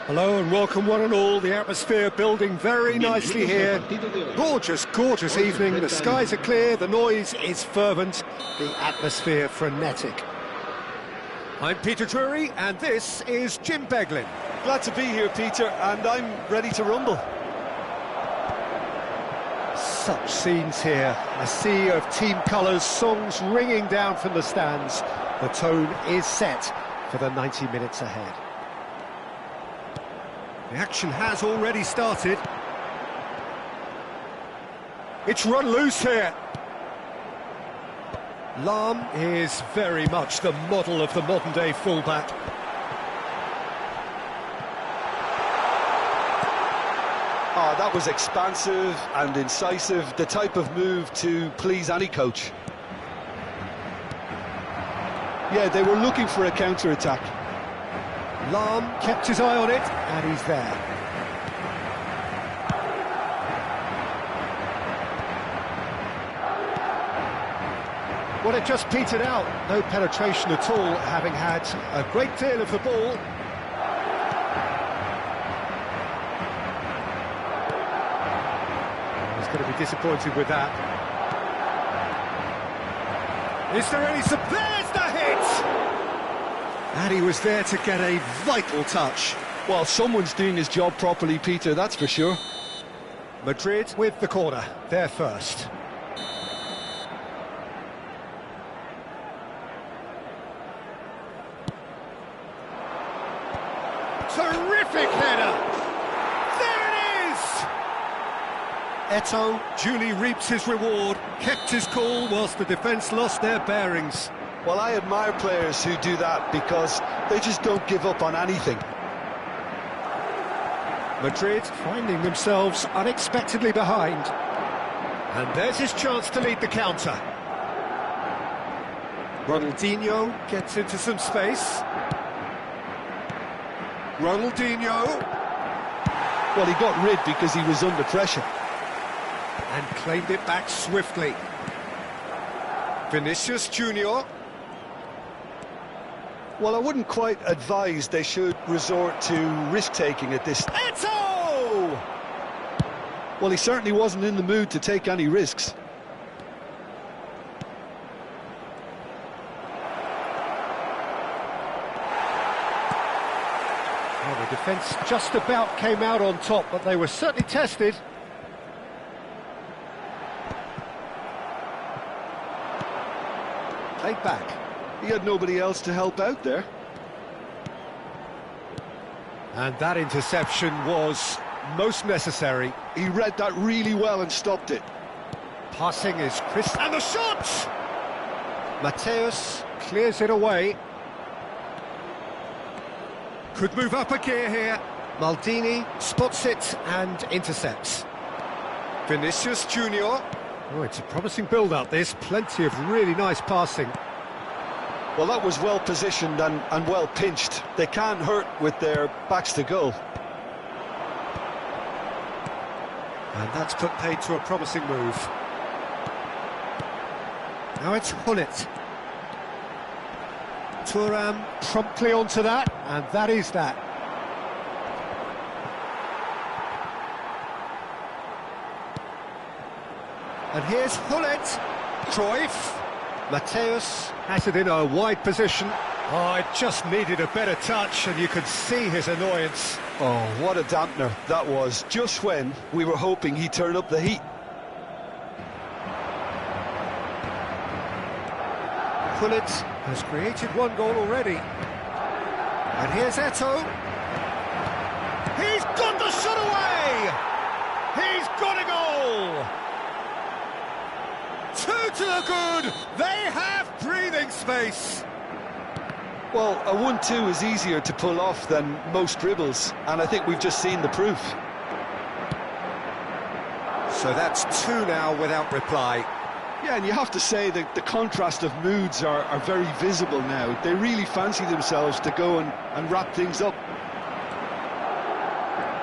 Hello and welcome one and all. The atmosphere building very nicely here. Gorgeous, gorgeous evening. The skies are clear, the noise is fervent, the atmosphere frenetic. I'm Peter Drury and this is Jim Beglin. Glad to be here, Peter, and I'm ready to rumble. Such scenes here. A sea of team colours, songs ringing down from the stands. The tone is set for the 90 minutes ahead. The action has already started. It's run loose here. Lahm is very much the model of the modern-day fullback. Oh, that was expansive and incisive, the type of move to please any coach. Yeah, they were looking for a counter-attack. Lahm kept his eye on it, and he's there. Well, it just petered out. No penetration at all, having had a great deal of the ball. He's going to be disappointed with that. Is there any... There's the hit! And he was there to get a vital touch. Well, someone's doing his job properly, Peter, that's for sure. Madrid with the corner, they're first. Terrific header! There it is! Eto'o duly reaps his reward, kept his cool whilst the defence lost their bearings. Well, I admire players who do that because they just don't give up on anything. Madrid finding themselves unexpectedly behind. And there's his chance to lead the counter. Ronaldinho gets into some space. Ronaldinho. Well, he got rid because he was under pressure. And claimed it back swiftly. Vinicius Junior. Well, I wouldn't quite advise they should resort to risk-taking at this... Eto'o! Well, he certainly wasn't in the mood to take any risks. Well, the defence just about came out on top, but they were certainly tested. Played back. He had nobody else to help out there. And that interception was most necessary. He read that really well and stopped it. Passing is crisp. And the shot! Mateus clears it away. Could move up a gear here. Maldini spots it and intercepts. Vinicius Junior. Oh, it's a promising build-up, this. Plenty of really nice passing. Well, that was well positioned and well pinched. They can't hurt with their backs to goal. And that's put paid to a promising move. Now it's Hullet. Thuram promptly onto that, and that is that. And here's Hullet. Cruyff. Mateus has it in a wide position, Oh, it just needed a better touch, and you could see his annoyance. Oh, what a dampener that was, just when we were hoping he'd turn up the heat. Pullet has created one goal already. And here's Eto'o. He's got the shot away! He's got a goal! 2 to the good! They have breathing space! Well, a 1-2 is easier to pull off than most dribbles, and I think we've just seen the proof. So that's 2 now without reply. Yeah, and you have to say that the contrast of moods are very visible now. They really fancy themselves to go and wrap things up.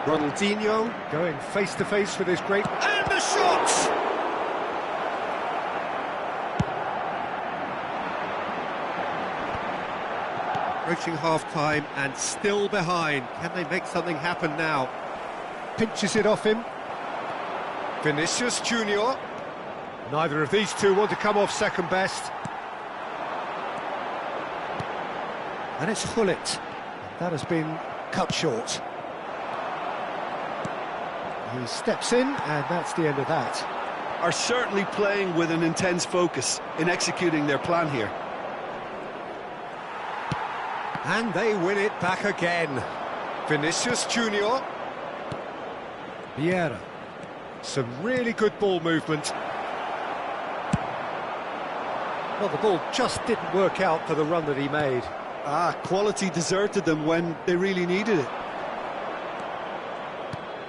Ronaldinho going face-to-face with his great... And the shot! Approaching half-time and still behind. Can they make something happen now? Pinches it off him. Vinicius Junior. Neither of these two want to come off second best. And it's Gullit. That has been cut short. He steps in, and that's the end of that. Are certainly playing with an intense focus in executing their plan here. And they win it back again. Vinicius Junior. Vieira. Some really good ball movement. Well, the ball just didn't work out for the run that he made. Quality deserted them when they really needed it.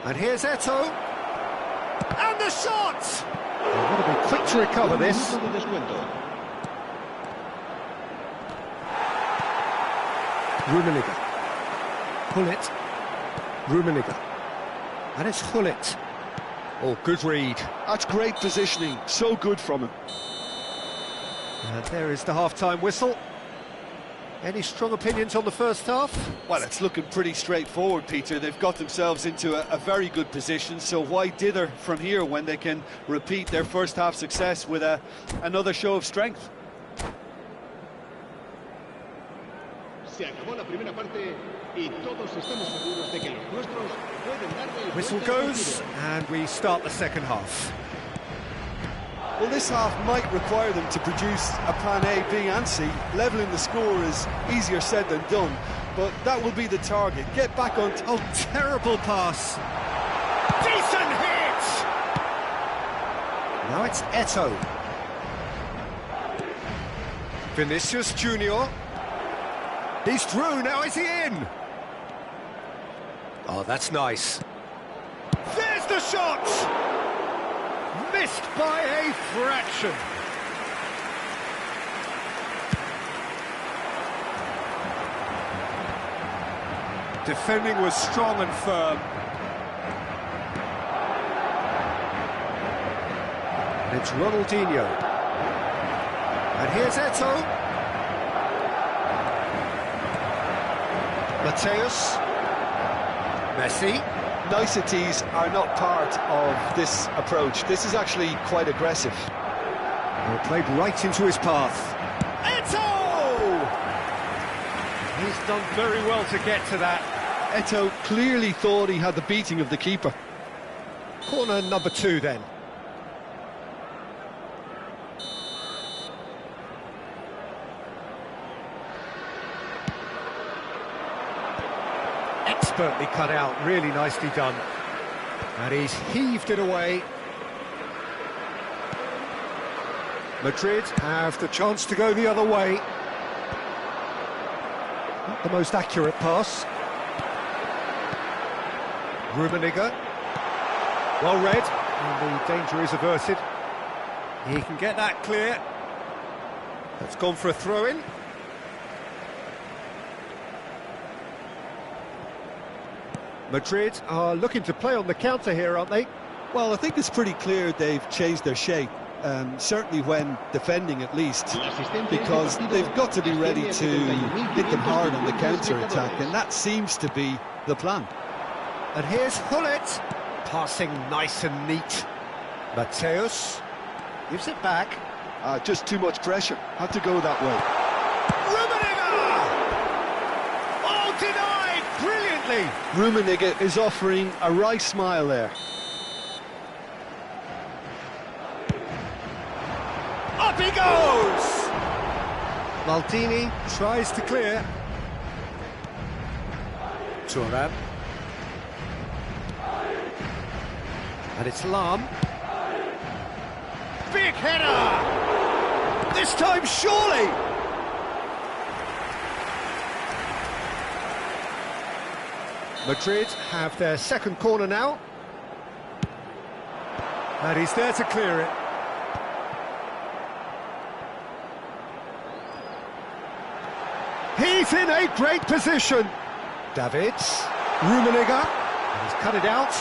And here's Eto'o. And the shot! They've got to be quick to recover this. Rummenigge. Gullit. Rummenigge. And it's Gullit. Oh, good read. That's great positioning. So good from him. And there is the half-time whistle. Any strong opinions on the first half? Well, it's looking pretty straightforward, Peter. They've got themselves into a very good position, so why dither from here when they can repeat their first half success with another show of strength? Whistle goes, and we start the second half. Well, this half might require them to produce a plan A, B and C. Levelling the score is easier said than done, but that will be the target. Get back on... Oh, terrible pass. Decent hit! Now it's Eto'o. Vinicius Junior. He's through, now is he in? Oh, that's nice. There's the shot! Missed by a fraction. Defending was strong and firm. And it's Ronaldinho. And here's Eto'o. Mateus. Messi. Niceties are not part of this approach. This is actually quite aggressive. Well, played right into his path. Eto'o! He's done very well to get to that. Eto'o clearly thought he had the beating of the keeper. Corner number 2 then. Expertly cut out, really nicely done. And he's heaved it away. Madrid have the chance to go the other way. Not the most accurate pass. Rummenigge. Well read, and the danger is averted. He can get that clear. That's gone for a throw-in. Madrid are looking to play on the counter here, aren't they? Well, I think it's pretty clear they've changed their shape, certainly when defending at least, because they've got to be ready to hit them hard on the counter-attack, and that seems to be the plan. And here's Gullit, passing nice and neat. Mateus gives it back. Just too much pressure, had to go that way. Rummenigge! away. Rummenigge is offering a wry smile there. Up he goes! Maldini tries to clear. Thuram. And it's Lahm. Big header! This time surely! Madrid have their second corner now. And he's there to clear it. He's in a great position. Davids, Rummenigge, and he's cut it out.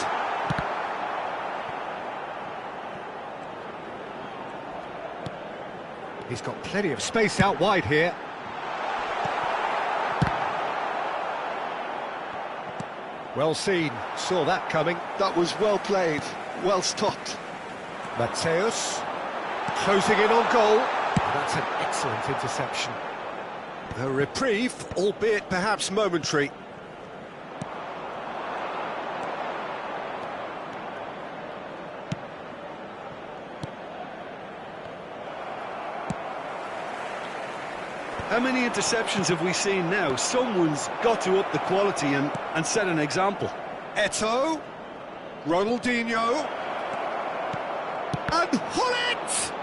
He's got plenty of space out wide here. Well seen, saw that coming. That was well played, well stopped. Mateus, closing in on goal. That's an excellent interception. A reprieve, albeit perhaps momentary. How many interceptions have we seen now? Someone's got to up the quality and set an example. Eto'o, Ronaldinho, and Hullet!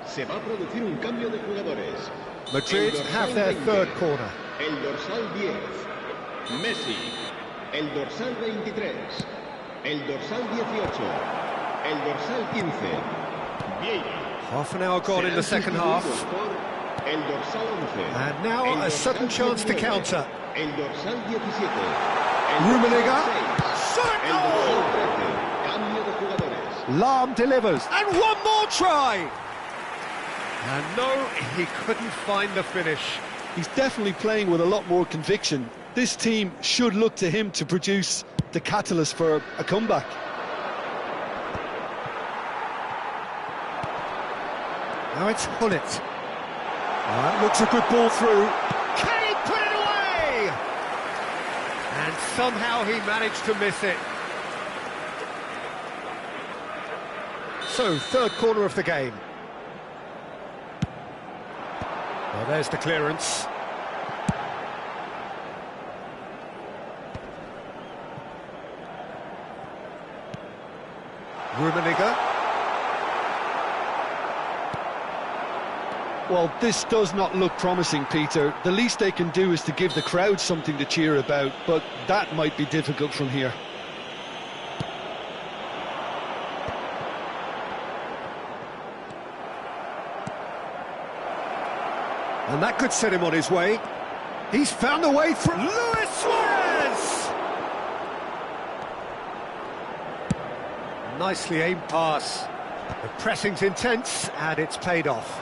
Se va a producir un cambio de jugadores. Madrid have their third corner. El dorsal 10, Messi. El dorsal 23, el dorsal 18, el dorsal 15, Vieira. Half an hour gone in the second half. El dorsal 11. And now a sudden chance to counter. El dorsal 17. Rummenigge. El dorsal 13. Cambio de jugadores. Lahm delivers. And one more try! And no, he couldn't find the finish. He's definitely playing with a lot more conviction. This team should look to him to produce the catalyst for a comeback. Now it's Hullet. That looks a good ball through. Can he put it away? And somehow he managed to miss it. So, third corner of the game. Well, there's the clearance. Rummenigge. Well, this does not look promising, Peter. The least they can do is to give the crowd something to cheer about, but that might be difficult from here. And that could set him on his way. He's found a way through. Luis Suarez! Nicely aimed pass. The pressing's intense, and it's paid off.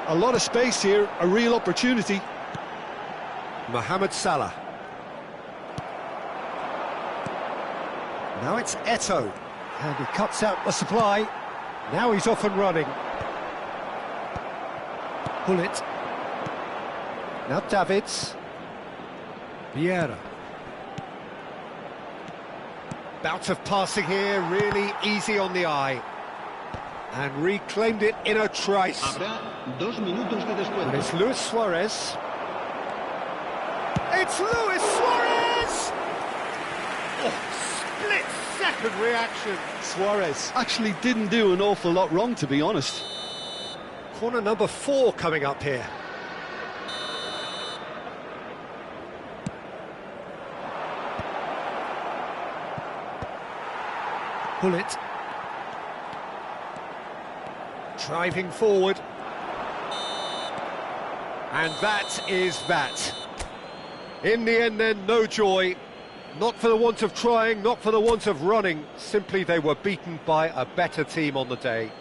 A lot of space here, a real opportunity. Mohamed Salah. Now it's Eto'o, and he cuts out the supply. Now he's off and running. Hullet. Now Davids. Vieira. Bout of passing here, really easy on the eye. And reclaimed it in a trice. Habrá 2 minutos de descuento. And it's Luis Suarez. It's Luis Suarez! Oh, split-second reaction. Suarez actually didn't do an awful lot wrong, to be honest. Corner number 4 coming up here. Pullet. Driving forward. And that is that. In the end then, no joy. Not for the want of trying, not for the want of running. Simply they were beaten by a better team on the day.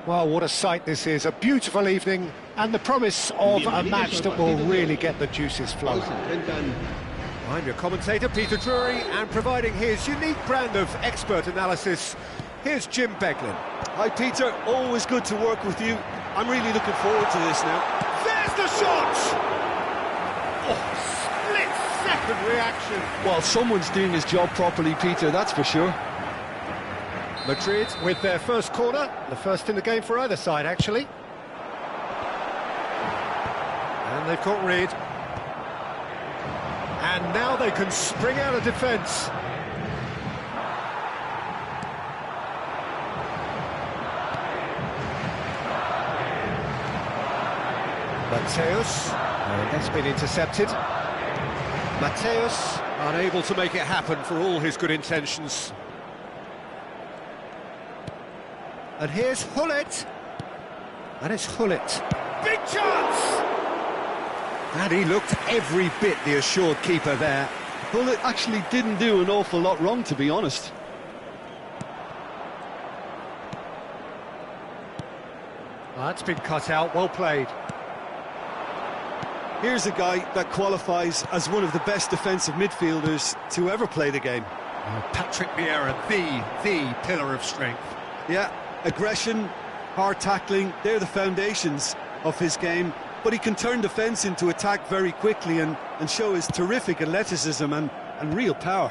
Well, what a sight this is, a beautiful evening and the promise of a match that will really get the juices flowing. I'm your commentator, Peter Drury, and providing his unique brand of expert analysis, here's Jim Beglin. Hi Peter, always good to work with you. I'm really looking forward to this now. There's the shot! Oh, split-second reaction. Well, someone's doing his job properly, Peter, that's for sure. Madrid with their first corner, the first in the game for either side, actually. And they've got rid. And now they can spring out of defence. Mateus, that's been intercepted. Mateus, unable to make it happen for all his good intentions. And here's Hullet. And it's Hullet. Big chance! And he looked every bit the assured keeper there. Hullet actually didn't do an awful lot wrong, to be honest. That's been cut out, well played. Here's a guy that qualifies as one of the best defensive midfielders to ever play the game. Oh, Patrick Vieira, the pillar of strength. Yeah, aggression, hard tackling, they're the foundations of his game, but he can turn defence into attack very quickly and show his terrific athleticism and real power.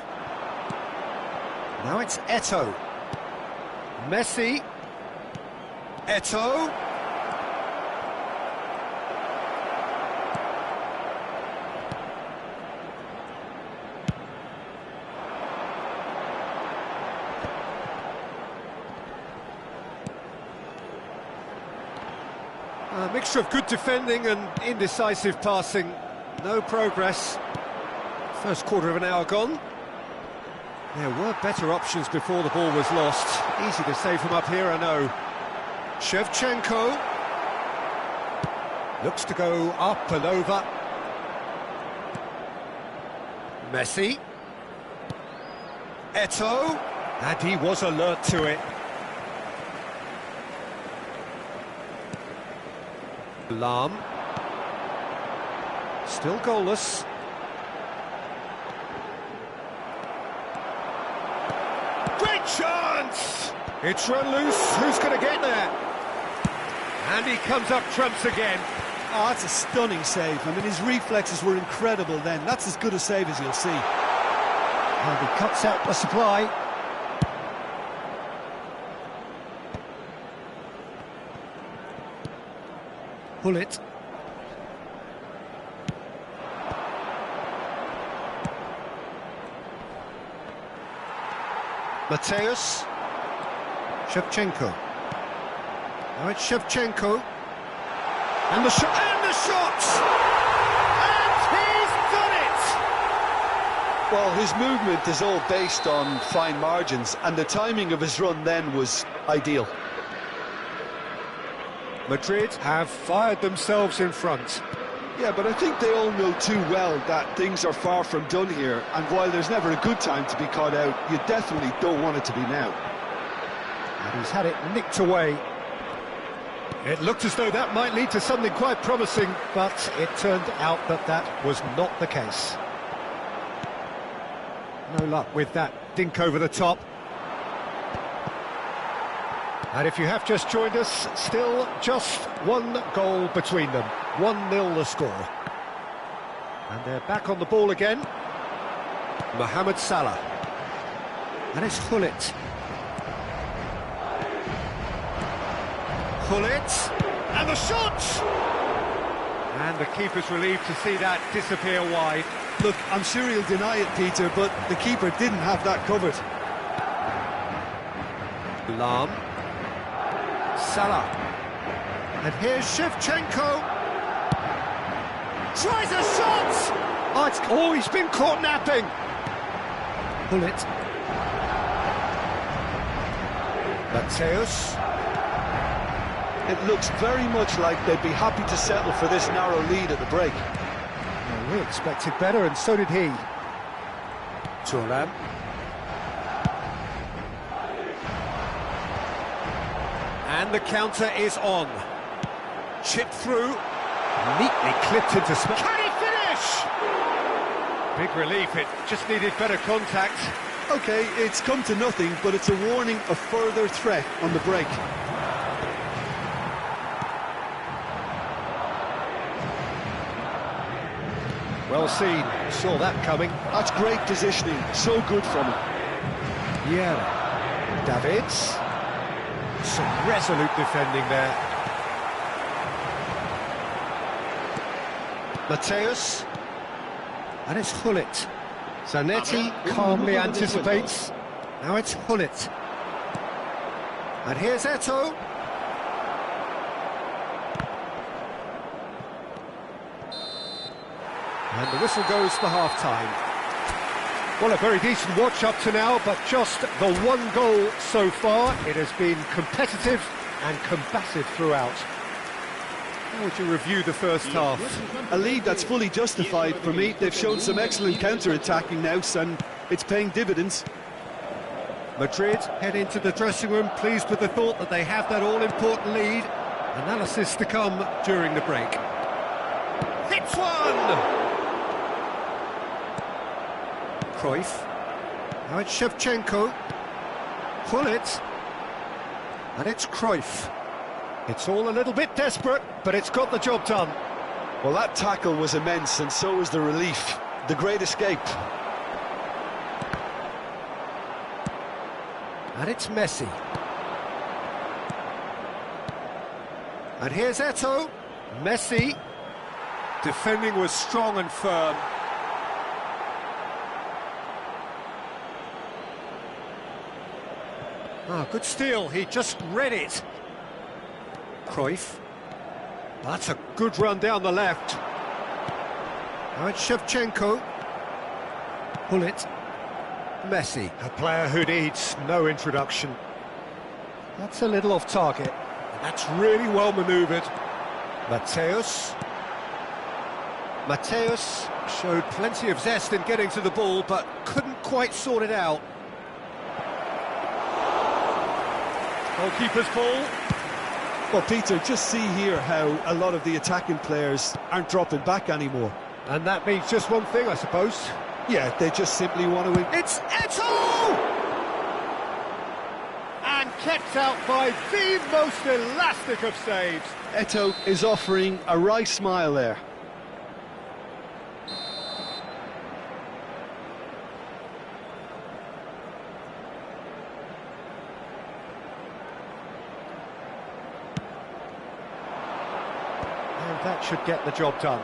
Now it's Eto'o. Messi. Eto'o. A mixture of good defending and indecisive passing. No progress. First quarter of an hour gone. There were better options before the ball was lost. Easy to say from up here, I know. Shevchenko. Looks to go up and over. Messi. Eto'o. And he was alert to it. Lahm. Still goalless. Great chance! It's run loose. Who's going to get there? And he comes up trumps again. Oh, that's a stunning save. I mean, his reflexes were incredible then. That's as good a save as you'll see. And he cuts out the supply. Pull it. Mateus. Shevchenko. Now it's Shevchenko. And the shot! And the shot! And he's done it! Well, his movement is all based on fine margins, and the timing of his run then was ideal. Madrid have fired themselves in front. Yeah, but I think they all know too well that things are far from done here, and while there's never a good time to be caught out, you definitely don't want it to be now. And he's had it nicked away. It looked as though that might lead to something quite promising, but it turned out that that was not the case. No luck with that dink over the top. And if you have just joined us, still just one goal between them. 1-0 the score. And they're back on the ball again. Mohamed Salah. And it's Gullit. Gullit. And the shot! And the keeper's relieved to see that disappear wide. Look, I'm sure he'll deny it, Peter, but the keeper didn't have that covered. Lahm. Salah. And here's Shevchenko. Tries a shot! Oh, he's been caught napping. Gullit. Mateus. It looks very much like they'd be happy to settle for this narrow lead at the break. Well, we expected better, and so did he. Thuram. And the counter is on. Chip through. Neatly clipped into space. Can he finish? Big relief, it just needed better contact. OK, it's come to nothing, but it's a warning of further threat on the break. Well seen, saw that coming. That's great positioning, so good from him. Yeah. Davids. Some resolute defending there. Mateus. And it's Gullit. Zanetti calmly anticipates. Now it's Gullit. And here's Eto'o. And the whistle goes for half-time. Well, a very decent watch up to now, but just the one goal so far. It has been competitive and combative throughout. How would you review the first half? A lead that's fully justified for me. They've shown some excellent counter-attacking now, and it's paying dividends. Madrid head into the dressing room pleased with the thought that they have that all-important lead. Analysis to come during the break. Hits one! Cruyff. Now it's Shevchenko. Gullit. And it's Cruyff. It's all a little bit desperate, but it's got the job done. Well, that tackle was immense, and so was the relief. The great escape. And it's Messi. And here's Eto'o. Messi. Defending was strong and firm. Ah, good steal, he just read it. Cruyff. That's a good run down the left. Now it's Shevchenko. Gullit. Messi, a player who needs no introduction. That's a little off target. That's really well manoeuvred. Mateus. Mateus showed plenty of zest in getting to the ball, but couldn't quite sort it out. Goalkeeper's ball. Well, Peter, just see here how a lot of the attacking players aren't dropping back anymore. And that means just one thing, I suppose. Yeah, they just simply want to win. It's Eto'o! And kept out by the most elastic of saves. Eto'o is offering a wry smile there. And that should get the job done.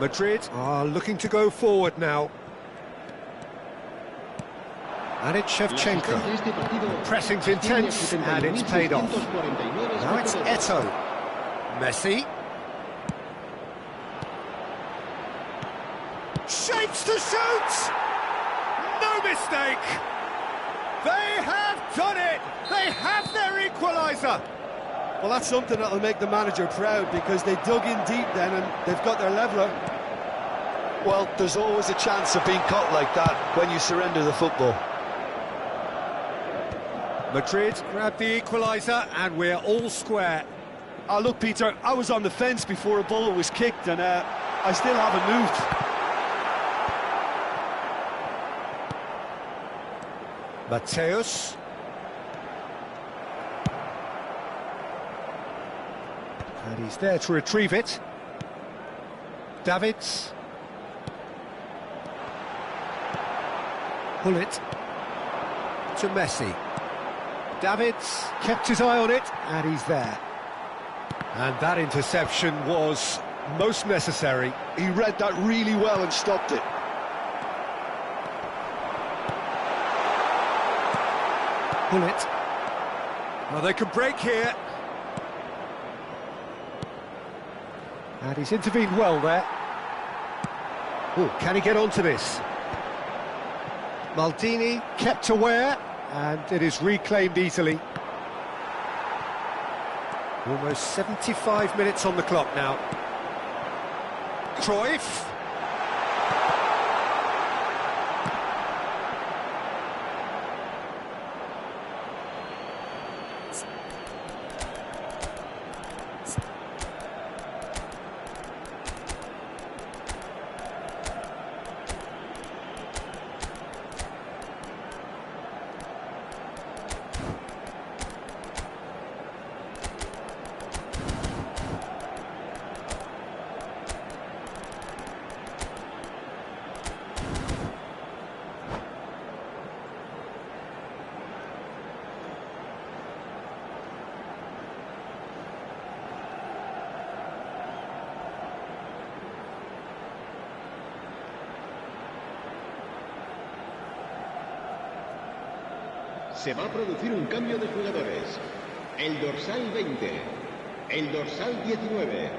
Madrid are looking to go forward now. And it's Shevchenko. Pressing's intense, and it's paid off. Now it's Eto'o. Messi. Shapes to shoot! No mistake! They have done it! They have their equaliser! Well, that's something that'll make the manager proud, because they dug in deep then and they've got their leveller. Well, there's always a chance of being caught like that when you surrender the football. Madrid grabbed the equaliser and we're all square. Oh, look, Peter, I was on the fence before a ball was kicked and I still haven't moved. Mateus. And he's there to retrieve it. Davids. Pull it to Messi. Davids kept his eye on it, and he's there. And that interception was most necessary. He read that really well and stopped it. Pull it. Well, they can break here. And he's intervened well there. Oh, can he get onto this? Maldini kept aware, and it is reclaimed easily. Almost 75 minutes on the clock now. Cruyff. Se va a producir un cambio de jugadores. El dorsal 20, el dorsal 19,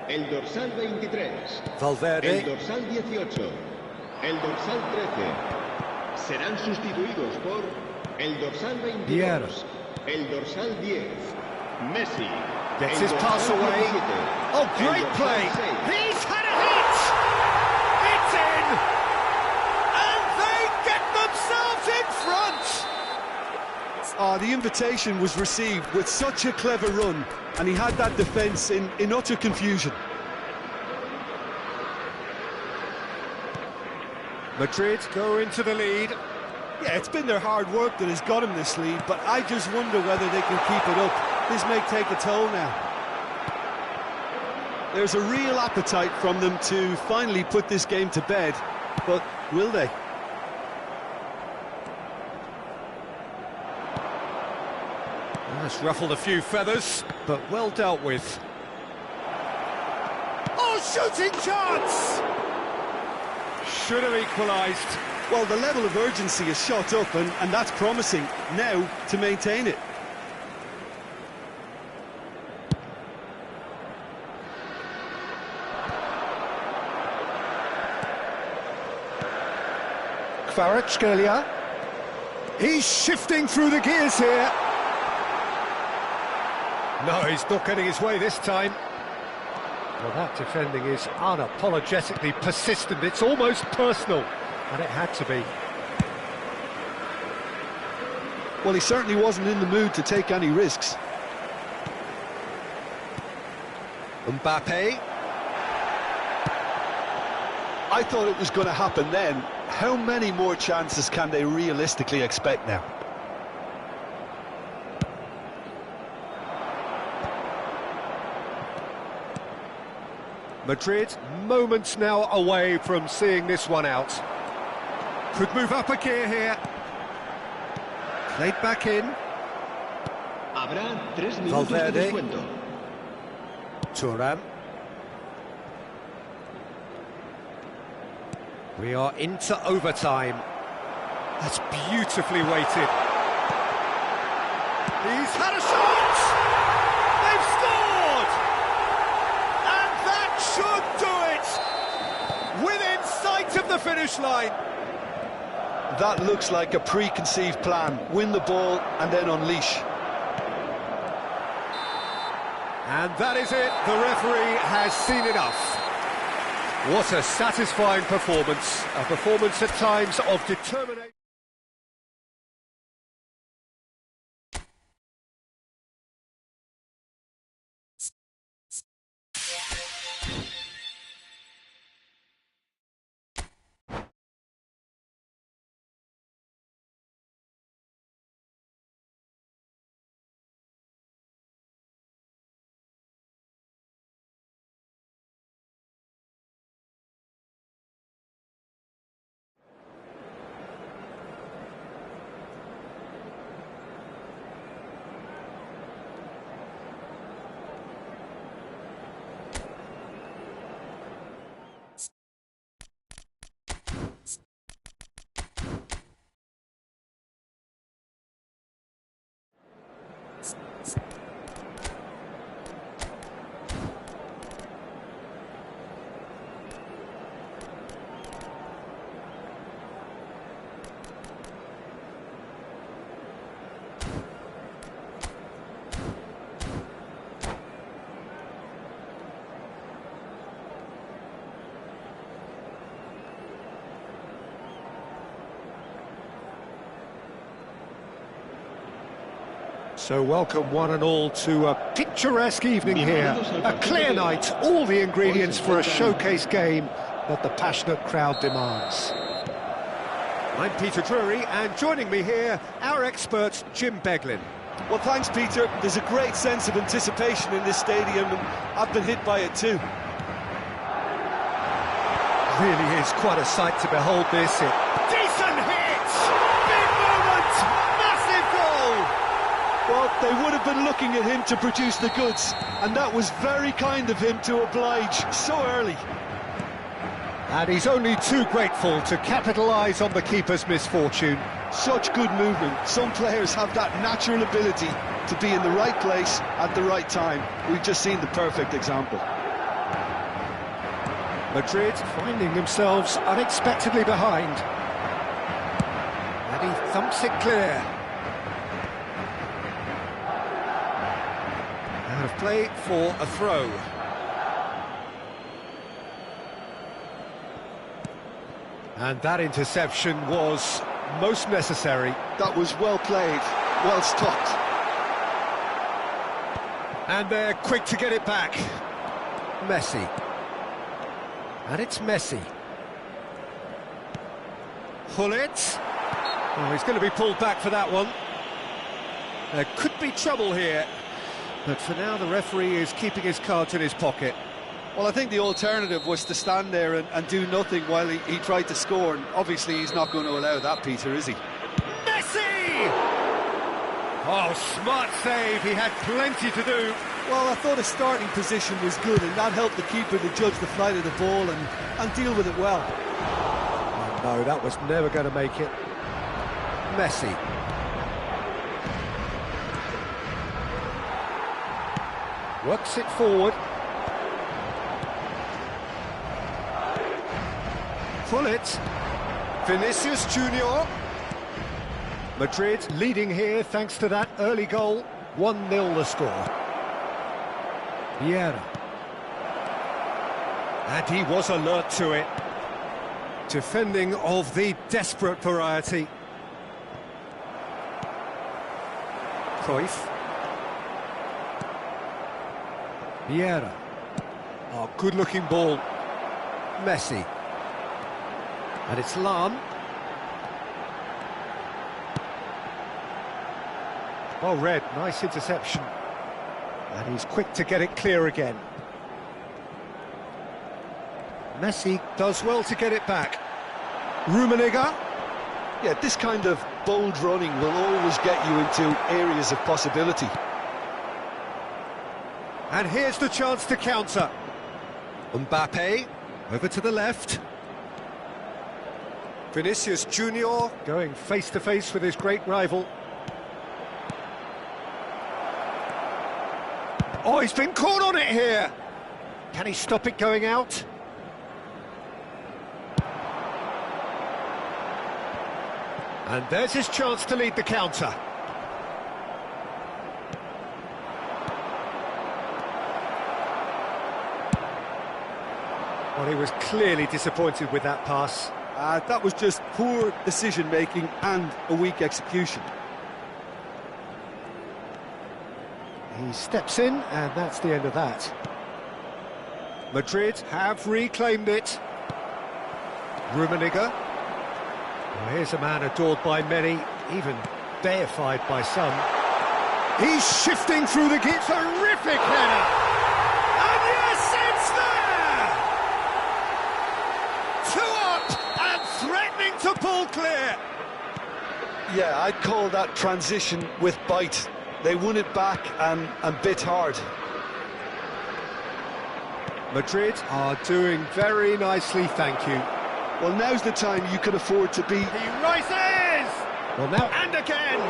el dorsal 23, Valverde. el dorsal 18, el dorsal 13. Serán sustituidos por el dorsal 22, Vieira. el dorsal 10, Messi. Gets el his pass dorsal away. 17, Oh, el great dorsal play! 6. He's had a hit! It's in! And they get themselves in front! The invitation was received with such a clever run, and he had that defence in utter confusion. Madrid go into the lead. Yeah, it's been their hard work that has got him this lead, but I just wonder whether they can keep it up. This may take a toll now. There's a real appetite from them to finally put this game to bed, but will they? That's ruffled a few feathers, but well dealt with. Oh, shooting chance! Should have equalised. Well, the level of urgency is shot up, and that's promising. Now to maintain it. Kvaratskhelia. He's shifting through the gears here. No, he's not getting his way this time. Well, that defending is unapologetically persistent. It's almost personal, and it had to be. Well, he certainly wasn't in the mood to take any risks. Mbappe. I thought it was going to happen then. How many more chances can they realistically expect now? Madrid, moments now away from seeing this one out. Could move up a gear here. Played back in. Habrá 3 minutos de Valverde. descuento. Thuram. We are into overtime. That's beautifully weighted. He's had a shot! They've scored! And that should do it! Within sight of the finish line. That looks like a preconceived plan. Win the ball and then unleash. And that is it. The referee has seen enough. What a satisfying performance. A performance at times of determination. So welcome one and all to a picturesque evening here. A clear night, all the ingredients for a showcase game that the passionate crowd demands. I'm Peter Drury, and joining me here, our expert Jim Beglin. Well, thanks, Peter. There's a great sense of anticipation in this stadium, and I've been hit by it too. Really is quite a sight to behold this. Decent hit! Big moment! Massive goal! Well, they would have been looking at him to produce the goods, and that was very kind of him to oblige so early. And he's only too grateful to capitalise on the keeper's misfortune. Such good movement. Some players have that natural ability to be in the right place at the right time. We've just seen the perfect example. Madrid finding themselves unexpectedly behind. And he thumps it clear. Out of play for a throw. And that interception was most necessary. That was well played, well stopped. And they're quick to get it back. Messi. And it's Messi. Hullet. Oh, he's going to be pulled back for that one. There could be trouble here. But for now, the referee is keeping his cards in his pocket. Well, I think the alternative was to stand there and do nothing while he tried to score. And obviously, he's not going to allow that, Peter, is he? Messi! Oh, smart save. He had plenty to do. Well, I thought his starting position was good, and that helped the keeper to judge the flight of the ball and deal with it well. Oh, no, that was never going to make it. Messi. Works it forward. Hullet. Vinicius Junior. Madrid leading here thanks to that early goal. 1-0 the score. Vieira. And he was alert to it. Defending of the desperate variety. Cruyff. Vieira. Oh, good-looking ball. Messi. And it's Lam. Well read, nice interception. And he's quick to get it clear again. Messi does well to get it back. Rummenigge. Yeah, this kind of bold running will always get you into areas of possibility. And here's the chance to counter. Mbappe, over to the left. Vinicius Junior going face-to-face with his great rival. Oh, he's been caught on it here. Can he stop it going out? And there's his chance to lead the counter. Well, he was clearly disappointed with that pass. That was just poor decision-making and a weak execution. He steps in, and that's the end of that. Madrid have reclaimed it. Rummenigge. Well, here's a man adored by many, even deified by some. He's shifting through the gate. Terrific header! And yes, it's there! 2 up and threatening to pull clear. Yeah, I'd call that transition with bite. They won it back and bit hard. Madrid are doing very nicely, thank you. Well, now's the time you can afford to be... He rises! Well, now and again!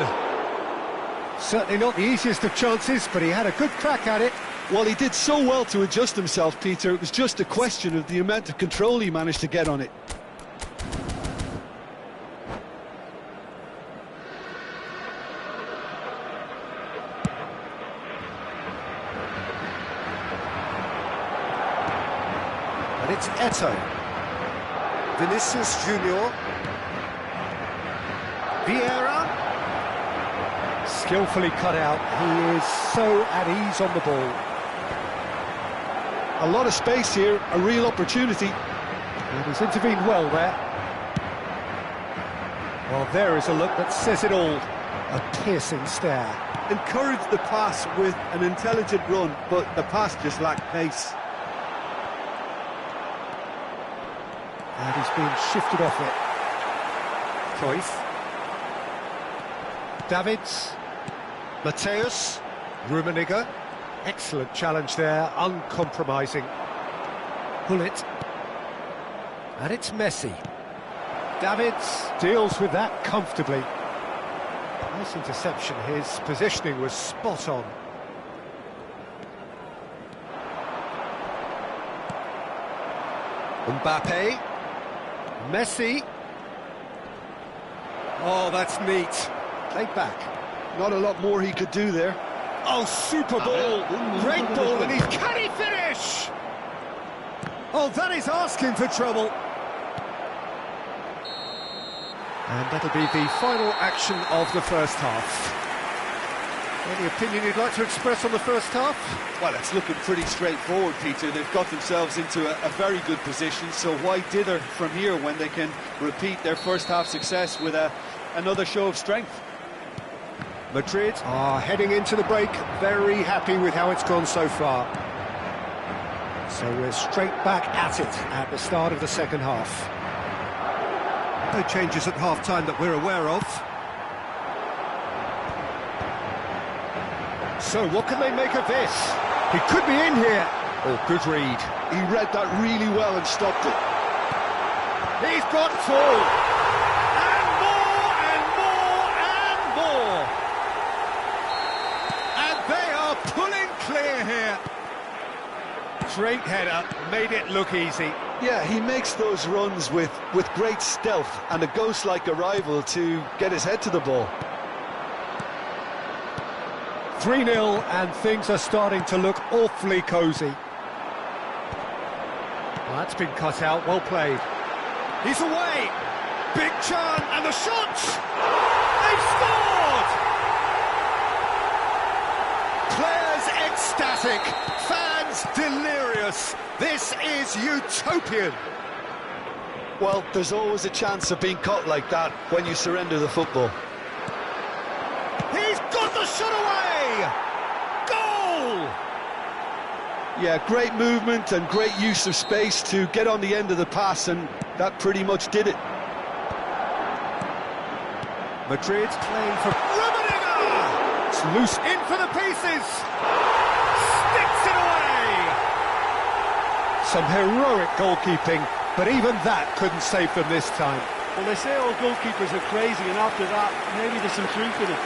Certainly not the easiest of chances, but he had a good crack at it. Well, he did so well to adjust himself, Peter. It was just a question of the amount of control he managed to get on it. And it's Eto'o. Vinicius Junior. Vieira. Skillfully cut out. He is so at ease on the ball. A lot of space here, a real opportunity. And he's intervened well there. Well, there is a look that says it all. A piercing stare. Encouraged the pass with an intelligent run, but the pass just lacked pace. And he's being shifted off it. Cruyff. Davids. Mateus. Rummenigge. Excellent challenge there, uncompromising. Bullet. And it's Messi. Davids deals with that comfortably. Nice interception, his positioning was spot on. Mbappe. Messi. Oh, that's neat. Played back. Not a lot more he could do there. Oh, super ball. Great ball, and can he finish? Oh, that is asking for trouble. And that'll be the final action of the first half. Any opinion you'd like to express on the first half? Well, it's looking pretty straightforward, Peter. They've got themselves into a very good position, so why dither from here when they can repeat their first half success with another show of strength? Madrid are heading into the break, very happy with how it's gone so far. So we're straight back at it at the start of the second half. No changes at half-time that we're aware of. So what can they make of this? He could be in here. Oh, good read. He read that really well and stopped it. He's got full. And more, and more, and more. And they are pulling clear here. Great header, made it look easy. Yeah, he makes those runs with great stealth and a ghost-like arrival to get his head to the ball. 3-0, and things are starting to look awfully cosy. Well, that's been cut out, well played. He's away! Big chance, and the shot! They've scored! Players ecstatic, fans delirious. This is utopian. Well, there's always a chance of being caught like that when you surrender the football. He's got the shot away! Goal! Yeah, great movement and great use of space to get on the end of the pass, and that pretty much did it. Madrid playing for Rummenigge! It's loose in for the pieces! Sticks it away! Some heroic goalkeeping, but even that couldn't save them this time. Well, they say all goalkeepers are crazy, and after that, maybe there's some truth in it.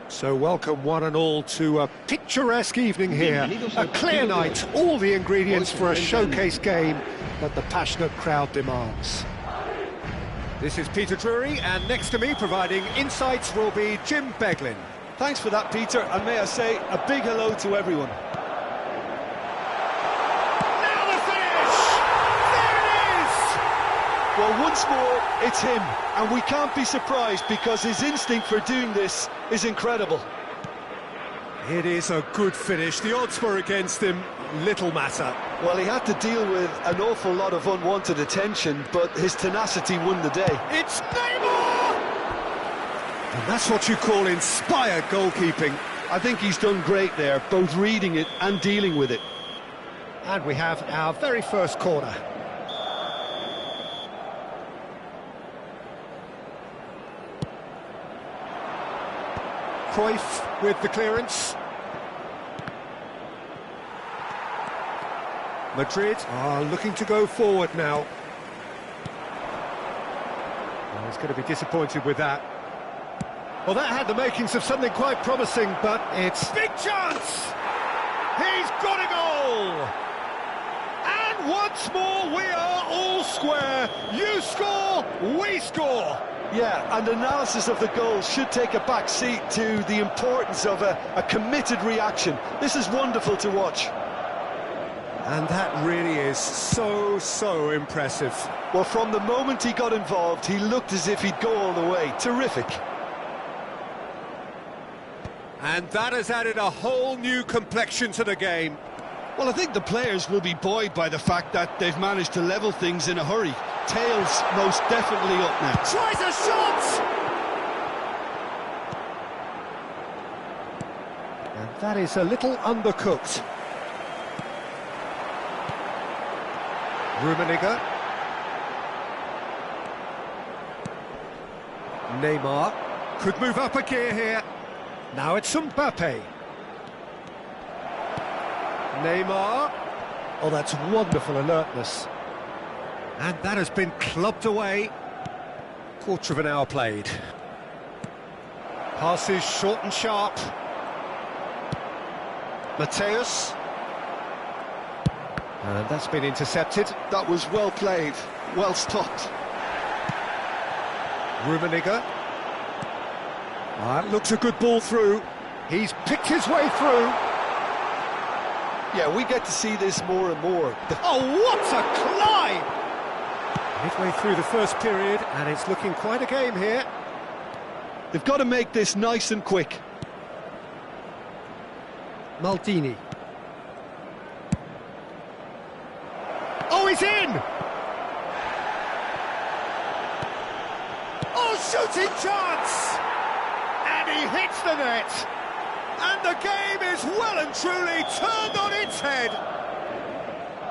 So welcome one and all to a picturesque evening here. A clear night, all the ingredients for a showcase game that the passionate crowd demands. This is Peter Drury, and next to me providing insights will be Jim Beglin. Thanks for that, Peter, and may I say a big hello to everyone. Now the finish! There it is! Well, once more, it's him, and we can't be surprised because his instinct for doing this is incredible. It is a good finish. The odds were against him, little matter. Well, he had to deal with an awful lot of unwanted attention, but his tenacity won the day. It's Neymar! And that's what you call inspired goalkeeping. I think he's done great there, both reading it and dealing with it. And we have our very first corner. Cruyff with the clearance. Madrid are looking to go forward now. Well, he's going to be disappointed with that. Well, that had the makings of something quite promising, but it's... Big chance! He's got a goal! And once more, we are all square. You score, we score. Yeah, and analysis of the goal should take a back seat to the importance of a committed reaction. This is wonderful to watch. And that really is so impressive. Well, from the moment he got involved, he looked as if he'd go all the way. Terrific. And that has added a whole new complexion to the game. Well, I think the players will be buoyed by the fact that they've managed to level things in a hurry. Tails most definitely up now. Tries a shot! That is a little undercooked. Rummenigge. Neymar. Could move up a gear here. Now it's Mbappe. Neymar. Oh, that's wonderful alertness. And that has been clubbed away. Quarter of an hour played. Passes short and sharp. Mateus. And that's been intercepted. That was well played, well stopped. Rummenigge. That looks a good ball through. He's picked his way through. Yeah, we get to see this more and more. Oh, what a climb! Midway through the first period, and it's looking quite a game here. They've got to make this nice and quick. Maldini. Oh, he's in! Oh, shooting chance! And he hits the net! And the game is well and truly turned on its head!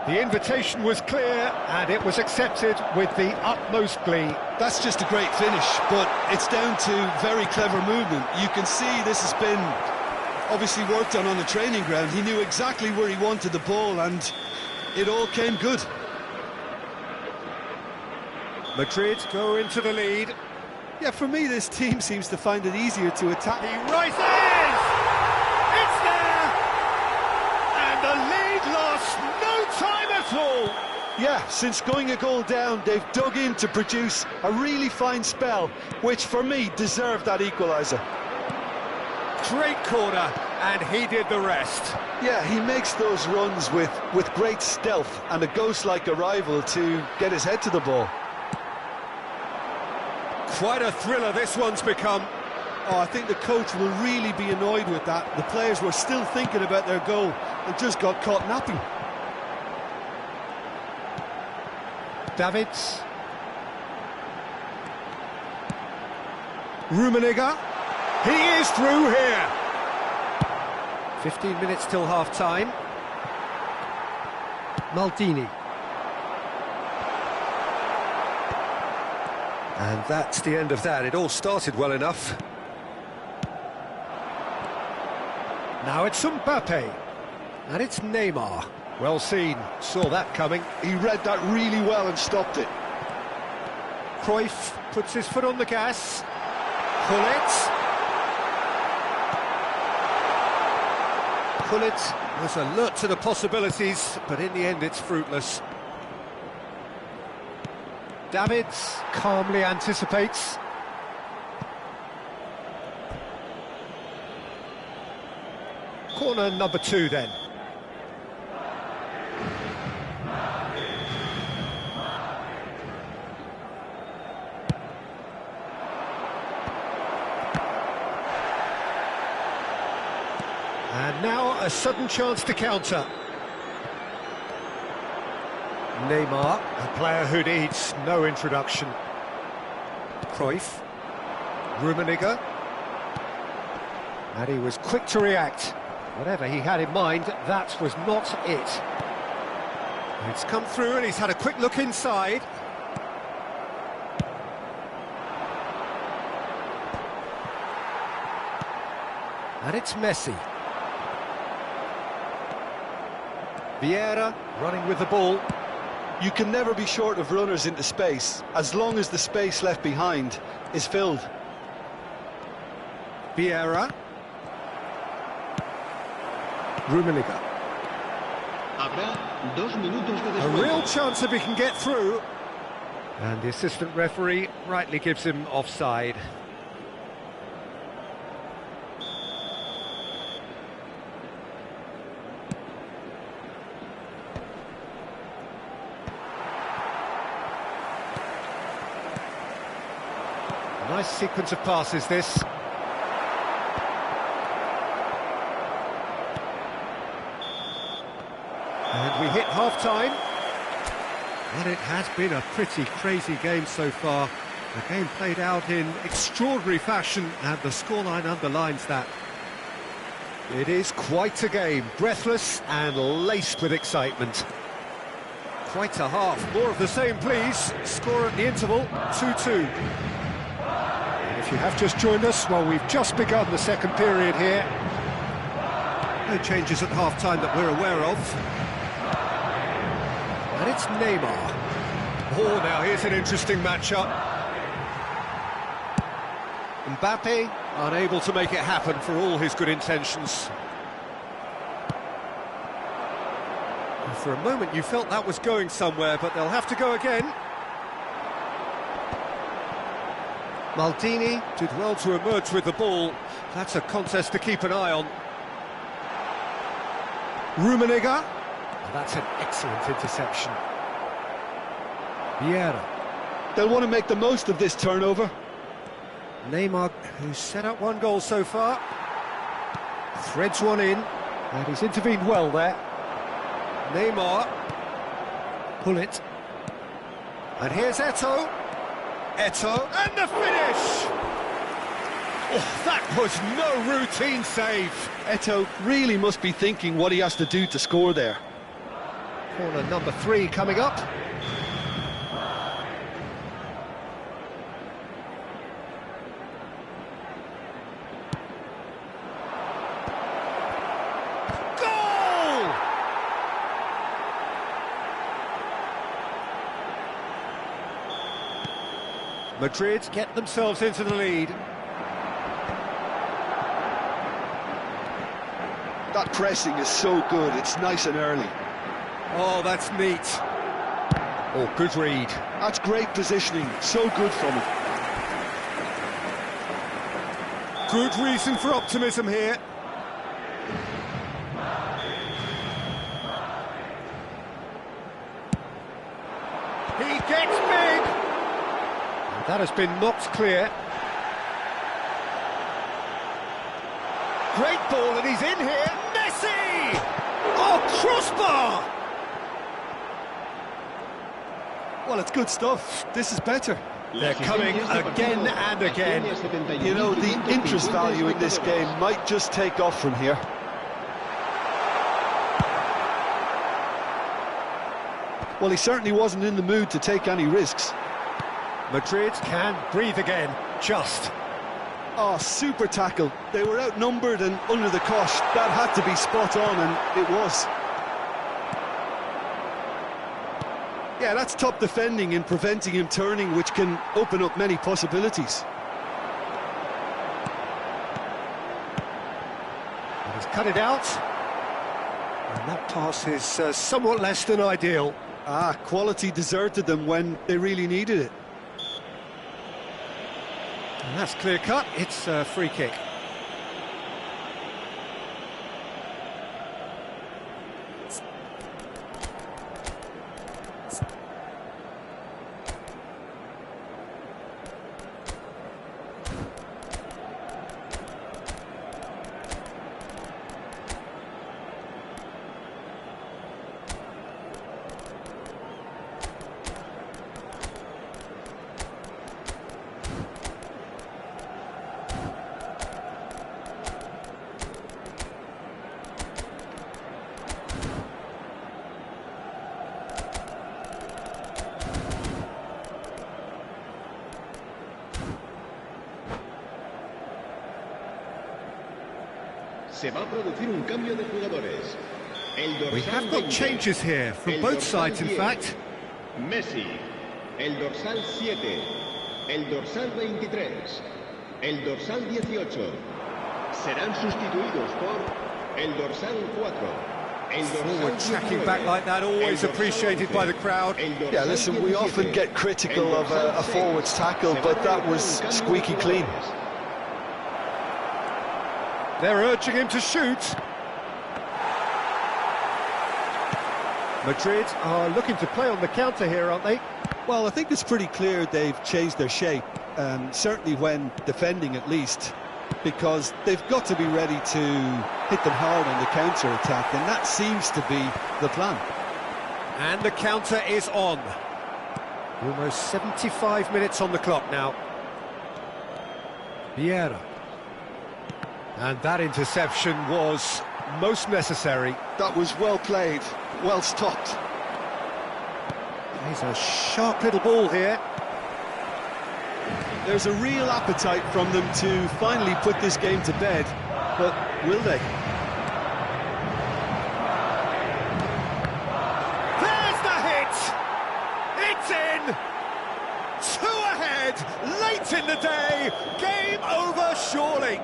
The invitation was clear, and it was accepted with the utmost glee. That's just a great finish, but it's down to very clever movement. You can see this has been obviously worked on the training ground. He knew exactly where he wanted the ball, and it all came good. Madrid go into the lead. Yeah, for me, this team seems to find it easier to attack. He rises! It's there! And the lead lost no time at all! Yeah, since going a goal down, they've dug in to produce a really fine spell, which for me deserved that equaliser. Great corner, and he did the rest. Yeah, he makes those runs with great stealth and a ghost-like arrival to get his head to the ball. Quite a thriller this one's become. Oh, I think the coach will really be annoyed with that. The players were still thinking about their goal and just got caught napping. Davids. Rummenigge. He is through here. 15 minutes till half-time. Maldini. And that's the end of that. It all started well enough. Now it's Mbappe. And it's Neymar. Well seen. Saw that coming. He read that really well and stopped it. Cruyff puts his foot on the gas. Gullit was alert to the possibilities, but in the end it's fruitless. Davids calmly anticipates. Corner number 2 then. And now a sudden chance to counter. Neymar, a player who needs no introduction. Cruyff. Rummenigge. And he was quick to react. Whatever he had in mind, that was not it. It's come through and he's had a quick look inside. And it's Messi. Vieira running with the ball. You can never be short of runners into space, as long as the space left behind is filled. Vieira. Rummenigge. Habrá 2 minutos de A descuento. real chance if he can get through. And the assistant referee rightly gives him offside. A nice sequence of passes, this. And we hit half-time. And it has been a pretty crazy game so far. The game played out in extraordinary fashion, and the scoreline underlines that. It is quite a game, breathless and laced with excitement. Quite a half, more of the same please. Score at the interval, 2-2. And if you have just joined us, well, we've just begun the second period here. No changes at half-time that we're aware of. And it's Neymar. Oh, now here's an interesting matchup. Mbappe, unable to make it happen for all his good intentions. And for a moment you felt that was going somewhere, but they'll have to go again. Maldini did well to emerge with the ball. That's a contest to keep an eye on. Rummenigge. That's an excellent interception. Vieira. They'll want to make the most of this turnover. Neymar, who's set up one goal so far, threads one in, and he's intervened well there. Neymar, pull it, and here's Eto'o, and the finish! Oh, that was no routine save. Eto'o really must be thinking what he has to do to score there. Corner number 3 coming up. Madrid get themselves into the lead. That pressing is so good, it's nice and early. Oh, that's neat. Oh, good read. That's great positioning, so good from him. Good reason for optimism here. He gets big! That has been knocked clear. Great ball, and he's in here. Messi! Oh, crossbar! Well, it's good stuff. This is better. They're coming again and again. You know, the interest value in this game might just take off from here. Well, he certainly wasn't in the mood to take any risks. Madrid can breathe again, just. Oh, super tackle. They were outnumbered and under the cosh. That had to be spot on, and it was. Yeah, that's top defending and preventing him turning, which can open up many possibilities. And he's cut it out. And that pass is somewhat less than ideal. Ah, quality deserted them when they really needed it. And that's clear cut, it's a free kick. Se va a producir un cambio de jugadores. We have got changes here from both sides, in fact. Messi, el dorsal 7, el dorsal 23, el dorsal 18. Serán sustituidos por el dorsal 4. Forward tracking back like that, always appreciated by the crowd. Yeah, listen, we often get critical of a forward's tackle, but that was squeaky clean. They're urging him to shoot. Madrid are looking to play on the counter here, aren't they? Well, I think it's pretty clear they've changed their shape, certainly when defending at least, because they've got to be ready to hit them hard on the counter-attack, and that seems to be the plan. And the counter is on. Almost 75 minutes on the clock now. Vieira. And that interception was most necessary. That was well played, well stopped. He's a sharp little ball here. There's a real appetite from them to finally put this game to bed, but will they? There's the hit! It's in! 2 ahead, late in the day, game over surely.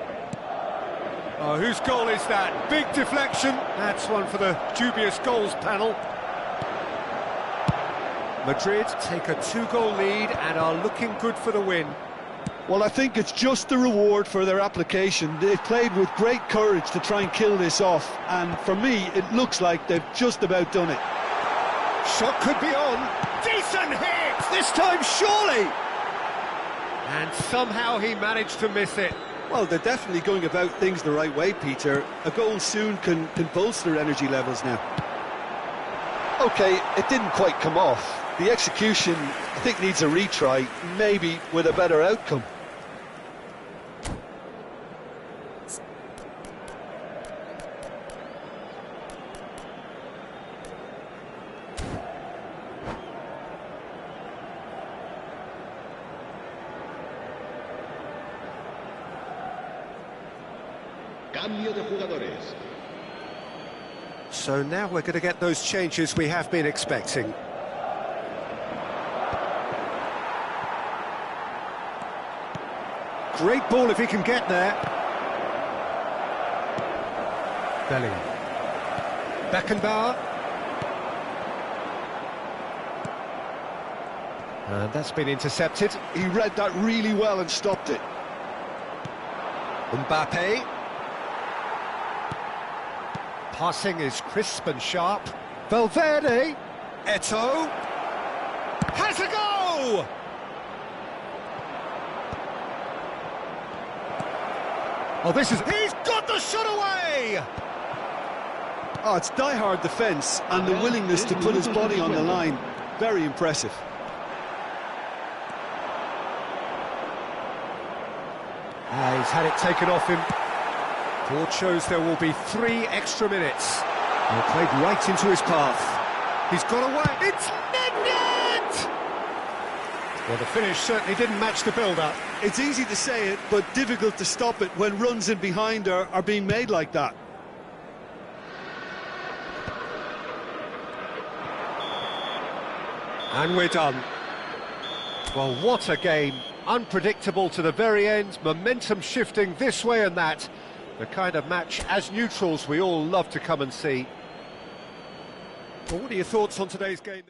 Oh, whose goal is that? Big deflection. That's one for the dubious goals panel. Madrid take a 2-goal lead and are looking good for the win. Well, I think it's just the reward for their application. They've played with great courage to try and kill this off, and for me, it looks like they've just about done it. Shot could be on. Decent hit! This time, surely! And somehow he managed to miss it. Well, they're definitely going about things the right way, Peter. A goal soon can bolster energy levels now. OK, it didn't quite come off. The execution, I think, needs a retry, maybe with a better outcome. Cambio de jugadores. So now we're going to get those changes we have been expecting. Great ball if he can get there. Bellingham. Beckenbauer. And that's been intercepted. He read that really well and stopped it. Mbappe. Passing is crisp and sharp. Valverde. Eto'o. Has a go! Oh, this is... He's got the shot away! Oh, it's die-hard defence and the willingness to put his body on the line. Very impressive. He's had it taken off him. Board shows there will be 3 extra minutes. They played right into his path. He's got away. It's net! Well, the finish certainly didn't match the build-up. It's easy to say it, but difficult to stop it when runs in behind are being made like that. And we're done. Well, what a game. Unpredictable to the very end, momentum shifting this way and that. The kind of match, as neutrals, we all love to come and see. Well, what are your thoughts on today's game?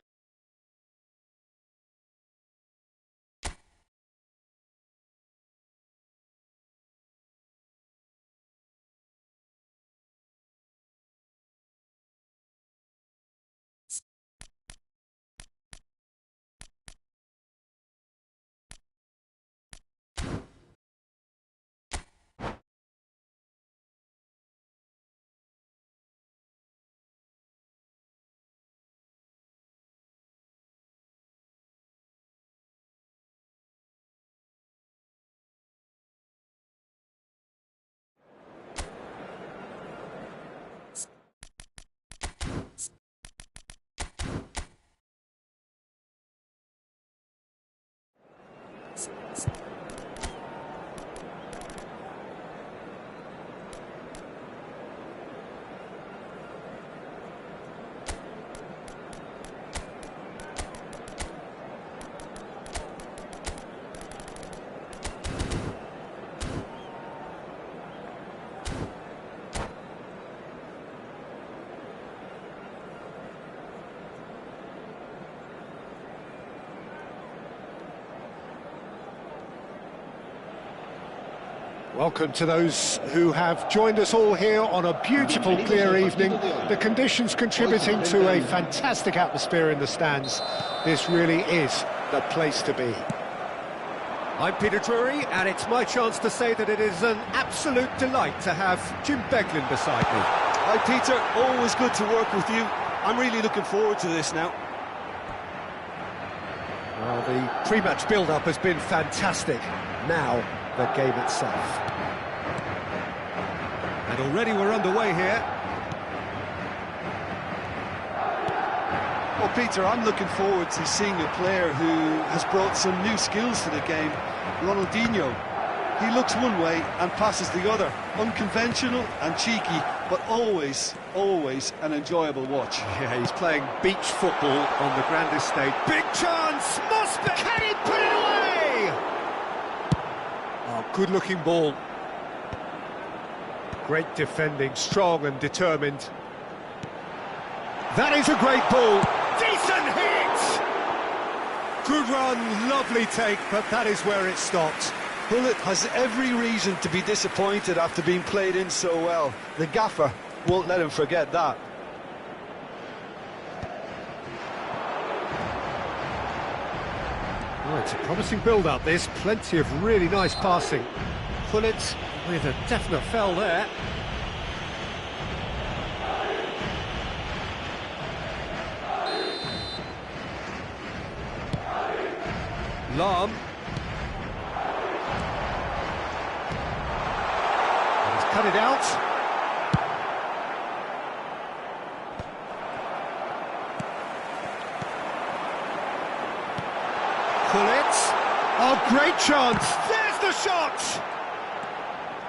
Welcome to those who have joined us all here on a beautiful, clear evening. The conditions contributing to a fantastic atmosphere in the stands. This really is the place to be. I'm Peter Drury, and it's my chance to say that it is an absolute delight to have Jim Beglin beside me. Hi, Peter. Always good to work with you. I'm really looking forward to this now. Well, the pre-match build-up has been fantastic. Now, the game itself. And already we're underway here. Well, Peter, I'm looking forward to seeing a player who has brought some new skills to the game. Ronaldinho. He looks one way and passes the other. Unconventional and cheeky, but always an enjoyable watch. Yeah, he's playing beach football on the grandest stage. Big chance! Must be... Can he put it away? Oh, good-looking ball. Great defending, strong and determined. That is a great ball. Decent hit! Good run, lovely take, but that is where it stopped. Hullet has every reason to be disappointed after being played in so well. The gaffer won't let him forget that. Oh, it's a promising build-up, this. Plenty of really nice passing. Hullet with a definite fell there. Lahm. Cut it out. Hullet. Oh, great chance. There's the shot.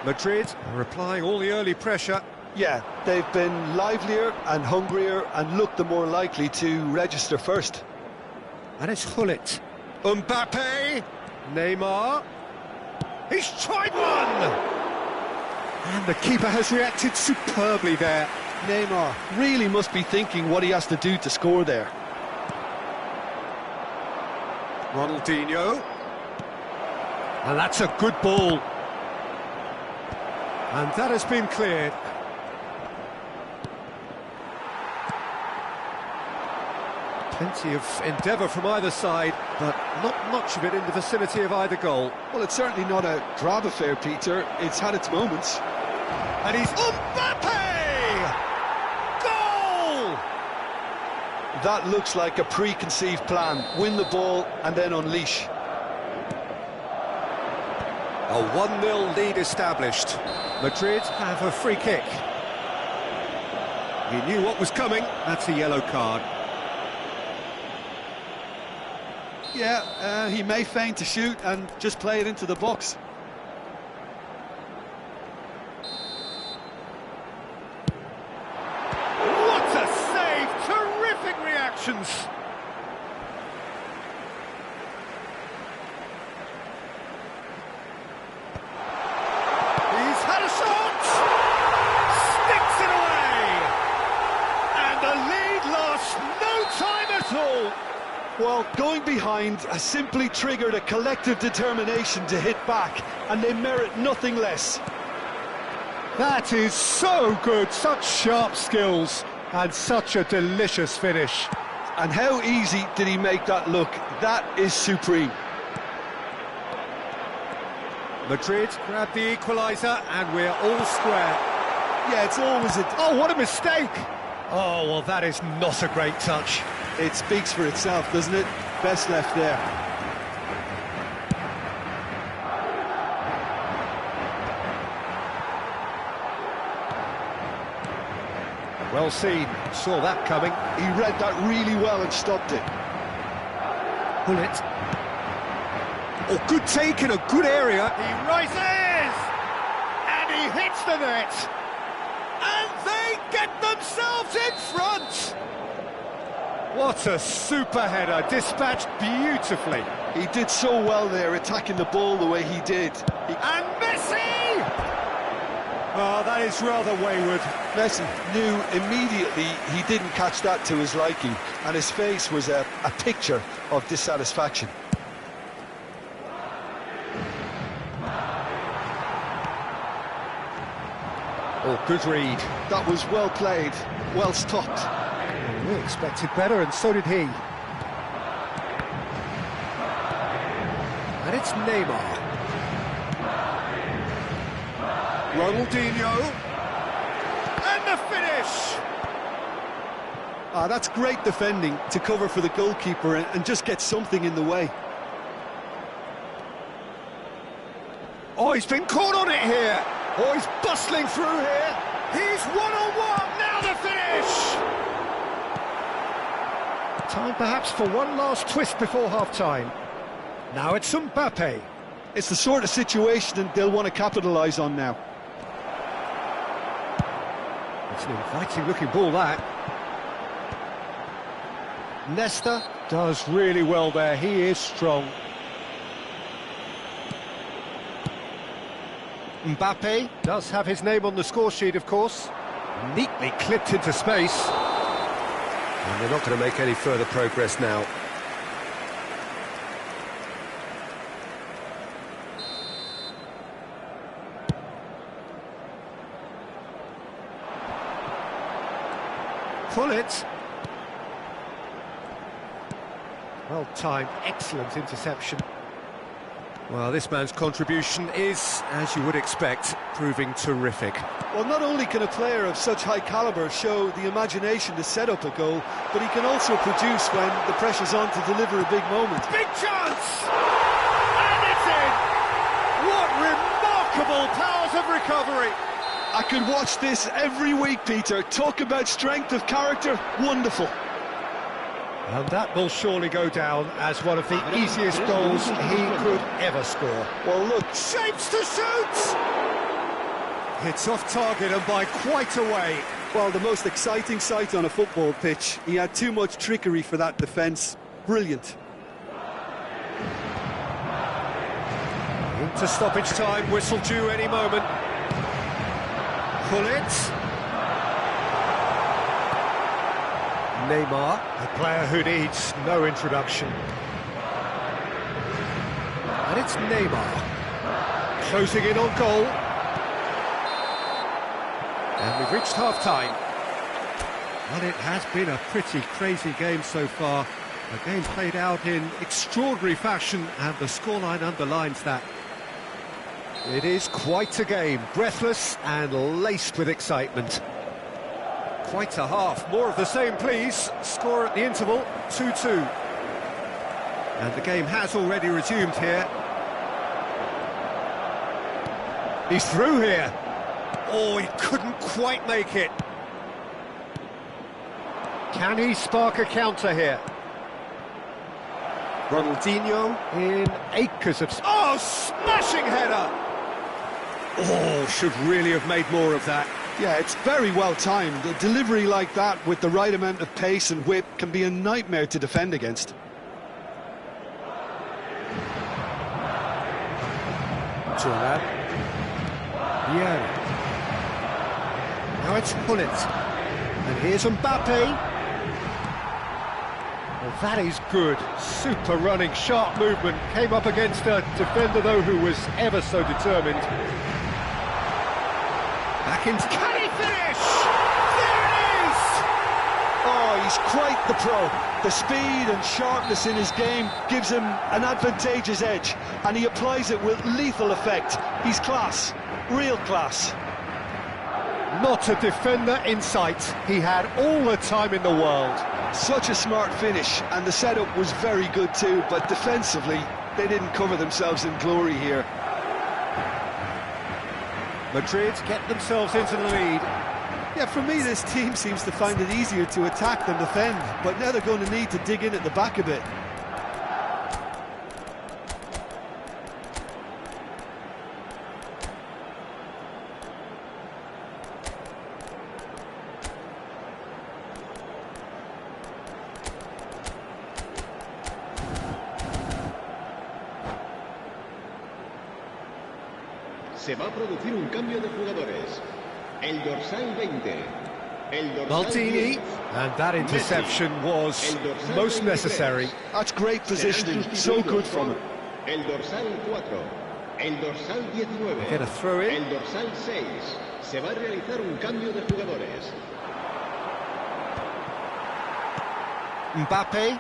Madrid are applying all the early pressure. Yeah, they've been livelier and hungrier and looked the more likely to register first. And it's Hullet. Mbappe. Neymar. He's tried one. And the keeper has reacted superbly there. Neymar really must be thinking what he has to do to score there. Ronaldinho. And that's a good ball. And that has been cleared. Plenty of endeavour from either side, but not much of it in the vicinity of either goal. Well, it's certainly not a drab affair, Peter. It's had its moments. And he's... Mbappe! Goal! That looks like a preconceived plan. Win the ball and then unleash. A 1-0 lead established. Madrid have a free kick. He knew what was coming. That's a yellow card. Yeah, he may feign to shoot and just play it into the box. What a save! Terrific reactions! He's had a shot! Sticks it away! And the lead lasts no time at all! Well, going behind has simply triggered a collective determination to hit back, and they merit nothing less. That is so good, such sharp skills, and such a delicious finish. And how easy did he make that look? That is supreme. Madrid grab the equaliser, and we're all square. Yeah, it's always a... Oh, what a mistake! Oh, well, that is not a great touch. It speaks for itself, doesn't it? Best left there. Well seen, saw that coming. He read that really well and stopped it. Hullet. Oh, good take in a good area. He rises! And he hits the net! And they get themselves in front! What a super header, dispatched beautifully. He did so well there, attacking the ball the way he did. And Messi! Oh, that is rather wayward. Messi knew immediately he didn't catch that to his liking, and his face was a picture of dissatisfaction. Oh, good read. That was well played, well stopped. We expected better, and so did he. And it's Neymar. Ronaldinho. And the finish! Ah, that's great defending to cover for the goalkeeper and just get something in the way. Oh, he's been caught on it here. Oh, he's bustling through here. He's one-on-one. Now the finish. Time perhaps for one last twist before half-time. Now it's Mbappe. It's the sort of situation they'll want to capitalise on now. It's an inviting-looking ball, that. Nesta does really well there. He is strong. Mbappe does have his name on the score sheet, of course. Neatly clipped into space. And they're not going to make any further progress now. Pull it. Well timed, excellent interception. Well, this man's contribution is, as you would expect, proving terrific. Well, not only can a player of such high calibre show the imagination to set up a goal, but he can also produce when the pressure's on to deliver a big moment. Big chance! And it's in! What remarkable powers of recovery! I could watch this every week, Peter. Talk about strength of character, wonderful. And that will surely go down as one of the easiest goals he could ever score. Well, look. Shapes to shoot! It's off target and by quite a way. Well, the most exciting sight on a football pitch. He had too much trickery for that defence. Brilliant. Into stoppage time, whistle due any moment. Pull it. Neymar, a player who needs no introduction. And it's Neymar, closing in on goal. And we've reached half-time. Well, it has been a pretty crazy game so far. A game played out in extraordinary fashion, and the scoreline underlines that. It is quite a game, breathless and laced with excitement. Quite a half. More of the same, please. Score at the interval, 2-2. And the game has already resumed here. He's through here. Oh, he couldn't quite make it. Can he spark a counter here? Ronaldinho in acres of... Oh, smashing header! Oh, should really have made more of that. Yeah, it's very well timed. A delivery like that with the right amount of pace and whip can be a nightmare to defend against. Turner. Yeah. Now it's Pull it. And here's Mbappe. Well, that is good. Super running, sharp movement. Came up against a defender, though, who was ever so determined. Back into... Can he finish? There it is! Oh, he's quite the pro. The speed and sharpness in his game gives him an advantageous edge, and he applies it with lethal effect. He's class, real class. Not a defender in sight. He had all the time in the world. Such a smart finish, and the setup was very good too, but defensively, they didn't cover themselves in glory here. Madrid get themselves into the lead. Yeah, for me, this team seems to find it easier to attack than defend, but now they're going to need to dig in at the back a bit. Se va a producir un cambio de jugadores. El dorsal 20. El dorsal Maldini, 10. and that interception was most necessary. That's great positioning, so good from him. El dorsal 4. El dorsal 19. Get a throw in. El dorsal 6. Se va a realizar un cambio de jugadores. Mbappe.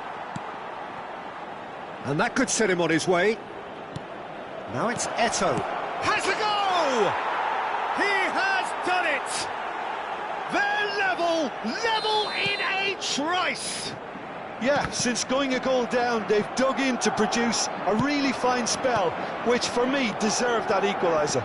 And that could set him on his way. Now it's Eto'o. Has a go! He has done it! They're level in a trice! Yeah, since going a goal down, they've dug in to produce a really fine spell, which for me deserved that equaliser.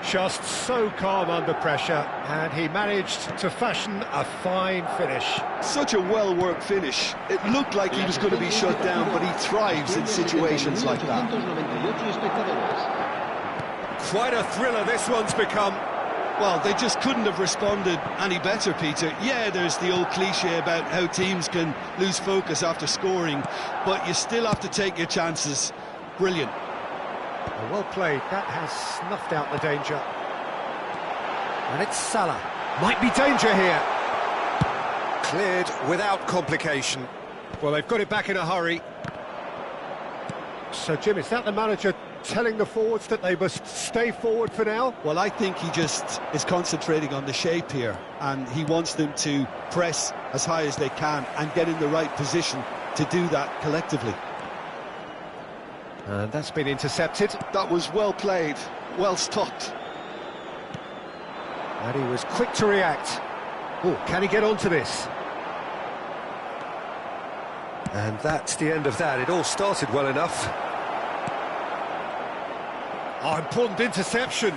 Just so calm under pressure, and he managed to fashion a fine finish. Such a well-worked finish. It looked like he was going to be shut down, but he thrives in situations like that. Quite a thriller this one's become. Well, they just couldn't have responded any better, Peter. Yeah, there's the old cliche about how teams can lose focus after scoring, but you still have to take your chances. Brilliant. Well played, that has snuffed out the danger. And it's Salah. Might be danger here. Cleared without complication. Well, they've got it back in a hurry. So, Jim, is that the manager telling the forwards that they must stay forward for now? Well, I think he just is concentrating on the shape here, and he wants them to press as high as they can and get in the right position to do that collectively. And that's been intercepted. That was well played, well stopped. And he was quick to react. Oh, can he get onto this? And that's the end of that. It all started well enough. Oh, important interception.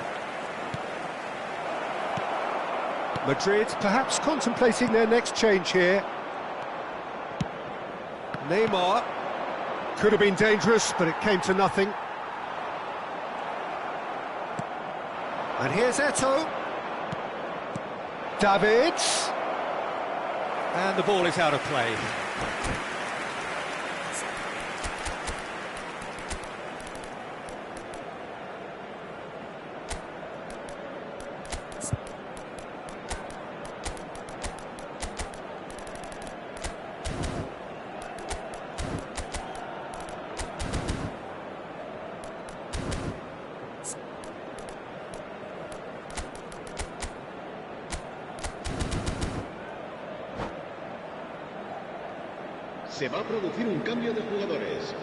Madrid perhaps contemplating their next change here. Neymar. Could have been dangerous, but it came to nothing. And here's Eto'o. Davids. And the ball is out of play. Se va a producir un cambio de jugadores.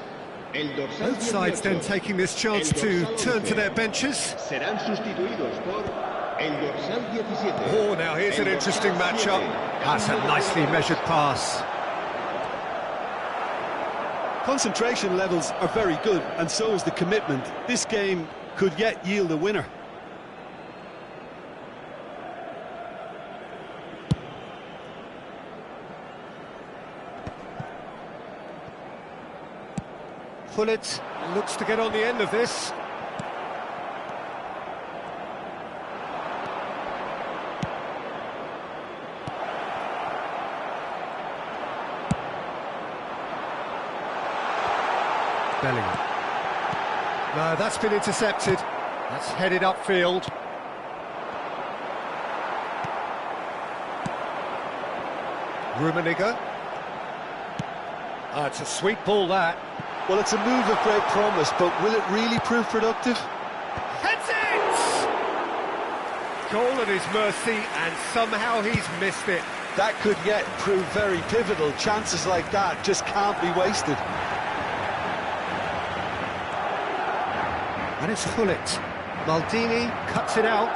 El dorsal Both sides 18, then taking this chance to turn to their benches. serán sustituidos por el dorsal 17. Oh, now here's an interesting matchup. That's a nicely measured pass. Concentration levels are very good, and so is the commitment. This game could yet yield a winner. Pullet looks to get on the end of this. Bellingham. No, that's been intercepted. That's headed upfield. Rummenigge. It's a sweet ball, that. Well, it's a move of great promise, but will it really prove productive? Heads it! Goal at his mercy, and somehow he's missed it. That could yet prove very pivotal. Chances like that just can't be wasted. And it's Hullet. Maldini cuts it out.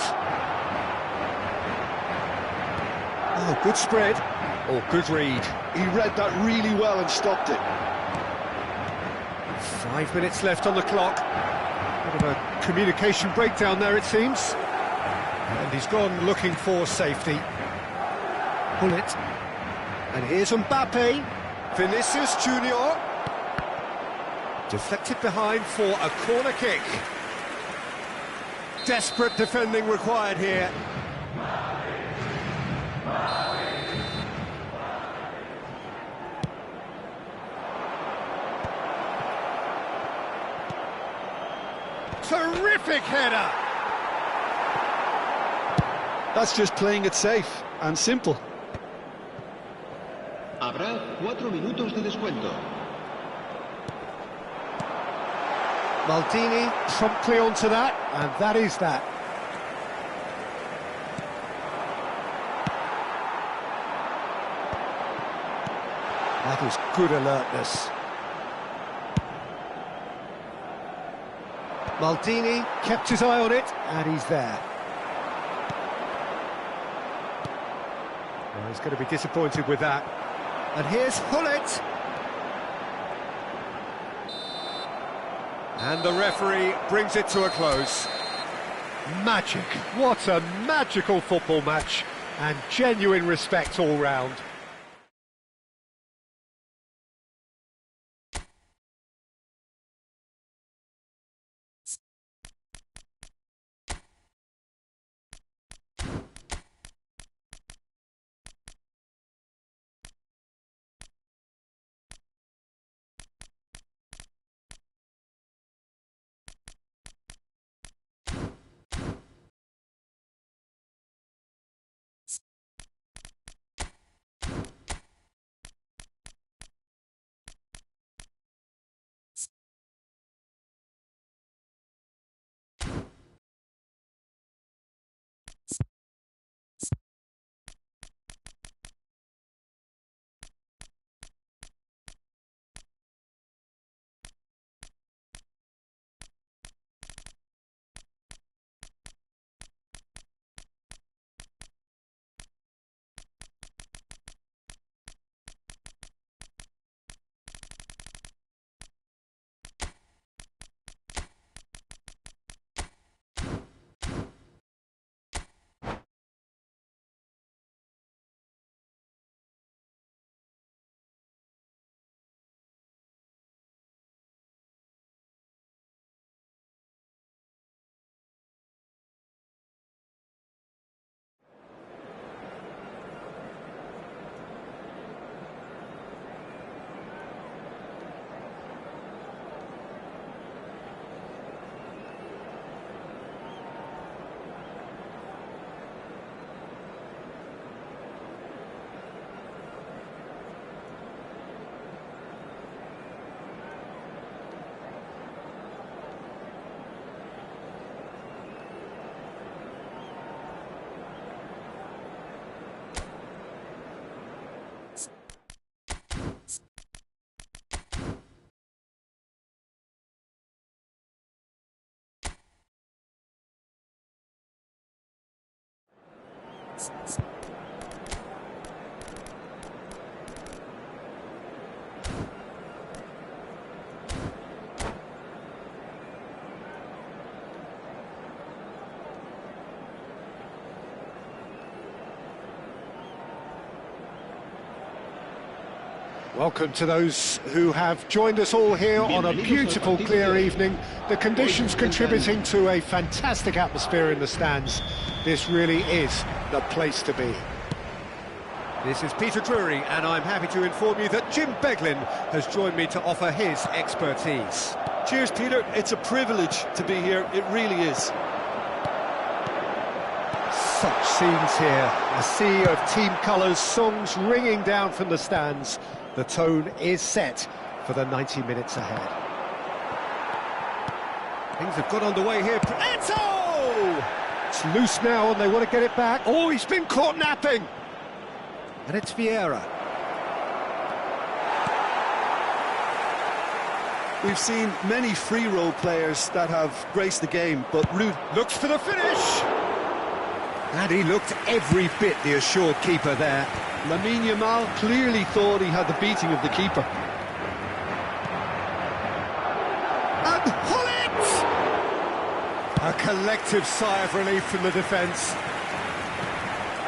Oh, good spread. Oh, good read. He read that really well and stopped it. 5 minutes left on the clock. Bit of a communication breakdown there, it seems. And he's gone looking for safety. Hullet. And here's Mbappe. Vinicius Junior. Deflected behind for a corner kick. Desperate defending required here. Terrific header! That's just playing it safe and simple. Habrá 4 minutos de descuento. Maldini promptly onto that, and that is that. That was good alertness. Maldini kept his eye on it, and he's there. Well, he's going to be disappointed with that. And here's Hullet. And the referee brings it to a close. Magic. What a magical football match, and genuine respect all round. Welcome to those who have joined us all here on a beautiful, clear evening. The conditions contributing to a fantastic atmosphere in the stands. This really is the place to be. This is Peter Drury, and I'm happy to inform you that Jim Beglin has joined me to offer his expertise. Cheers, Peter. It's a privilege to be here. It really is. Such scenes here. A sea of team colours, songs ringing down from the stands. The tone is set for the 90 minutes ahead. Things have got underway here. Eto! It's loose now and they want to get it back. Oh, he's been caught napping! And it's Vieira. We've seen many free role players that have graced the game, but Ruud looks for the finish! And he looked every bit the assured keeper there. Lamine Yamal clearly thought he had the beating of the keeper. And Hullet! A collective sigh of relief from the defence.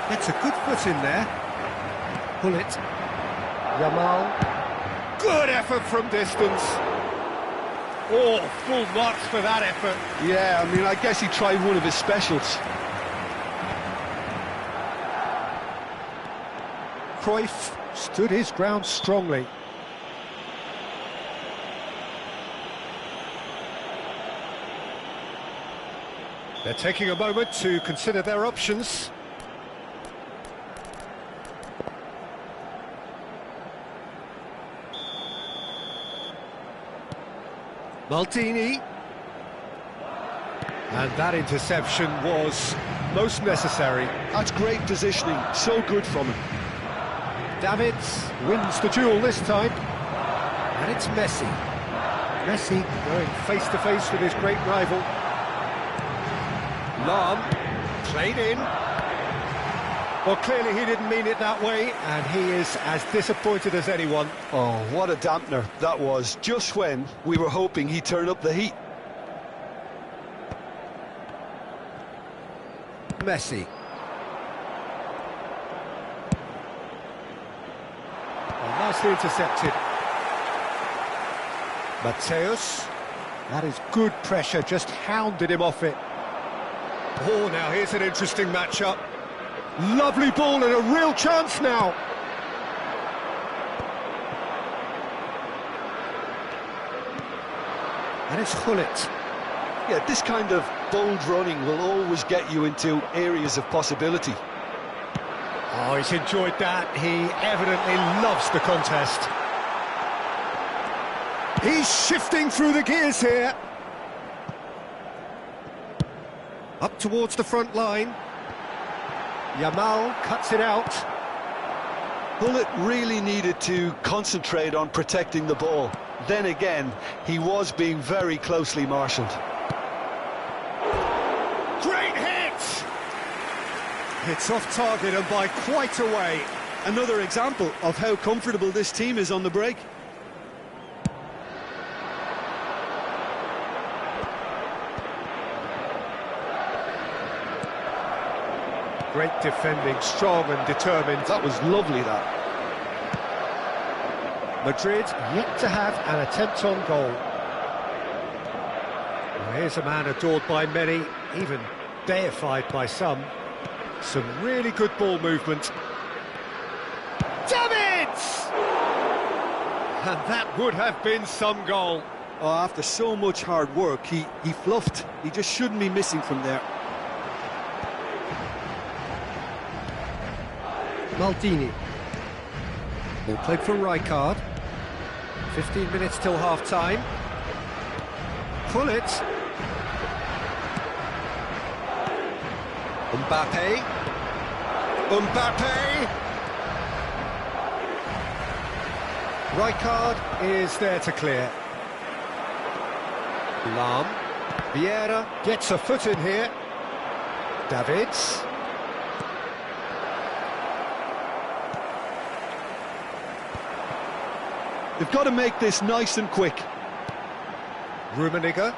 Gets a good foot in there. Hullet. Yamal. Good effort from distance. Oh, full marks for that effort. Yeah, I mean, I guess he tried one of his specials. Cruyff stood his ground strongly. They're taking a moment to consider their options. Maldini. And that interception was most necessary. That's great positioning, so good from him. Davids wins the duel this time. And it's Messi. Messi going face-to-face with his great rival. Lam, played in. Well, clearly he didn't mean it that way, and he is as disappointed as anyone. Oh, what a dampener that was, just when we were hoping he'd turn up the heat. Messi. Oh, nicely intercepted. Mateus. That is good pressure, just hounded him off it. Oh, now here's an interesting matchup. Lovely ball and a real chance now. And it's Gullit. Yeah, this kind of bold running will always get you into areas of possibility. Oh, he's enjoyed that. He evidently loves the contest. He's shifting through the gears here. Up towards the front line. Yamal cuts it out. Gullit really needed to concentrate on protecting the ball. Then again, he was being very closely marshalled. Great hit! It's off target and by quite a way. Another example of how comfortable this team is on the break. Great defending, strong and determined. That was lovely, that. Madrid yet to have an attempt on goal. Well, here's a man adored by many, even deified by some. Some really good ball movement. Davids! And that would have been some goal. Oh, after so much hard work, he fluffed. He just shouldn't be missing from there. Maldini. Ball played for Rijkaard. 15 minutes till half-time. Gullit. Mbappe. Rijkaard is there to clear. Lam. Vieira gets a foot in here. Davids. They've got to make this nice and quick. Rummenigge.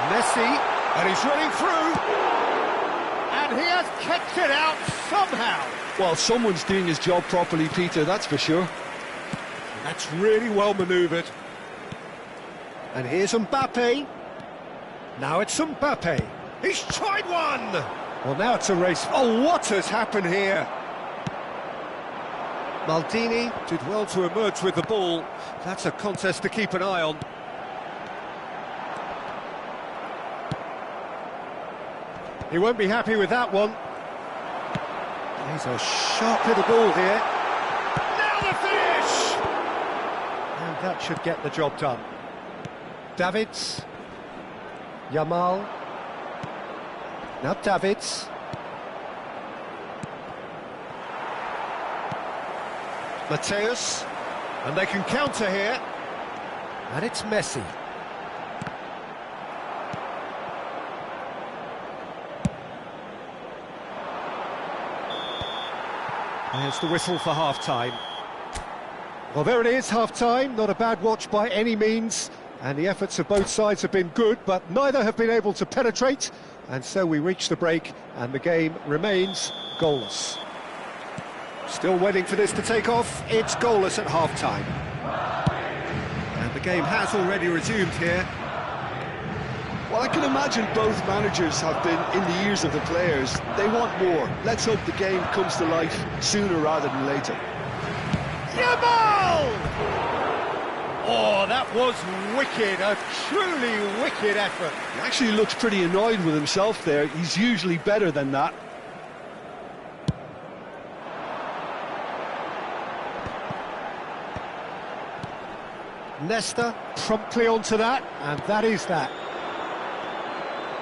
Messi, and he's running through. And he has kept it out somehow. Well, someone's doing his job properly, Peter, that's for sure. That's really well manoeuvred. And here's Mbappe. Now it's Mbappe. He's tried one! Well, now it's a race. Oh, what has happened here? Maldini did well to emerge with the ball. That's a contest to keep an eye on. He won't be happy with that one. He's a sharp little ball here. Now the finish! And that should get the job done. Davids. Yamal. Now Davids. Mateus, and they can counter here, and it's Messi. There's the whistle for half-time. Well, there it is, half-time, not a bad watch by any means, and the efforts of both sides have been good, but neither have been able to penetrate, and so we reach the break, and the game remains goalless. Still waiting for this to take off. It's goalless at half-time. And the game has already resumed here. Well, I can imagine both managers have been in the ears of the players. They want more. Let's hope the game comes to life sooner rather than later. Yamal! Oh, that was wicked, a truly wicked effort. He actually looks pretty annoyed with himself there. He's usually better than that. Nesta promptly onto that, and that is that.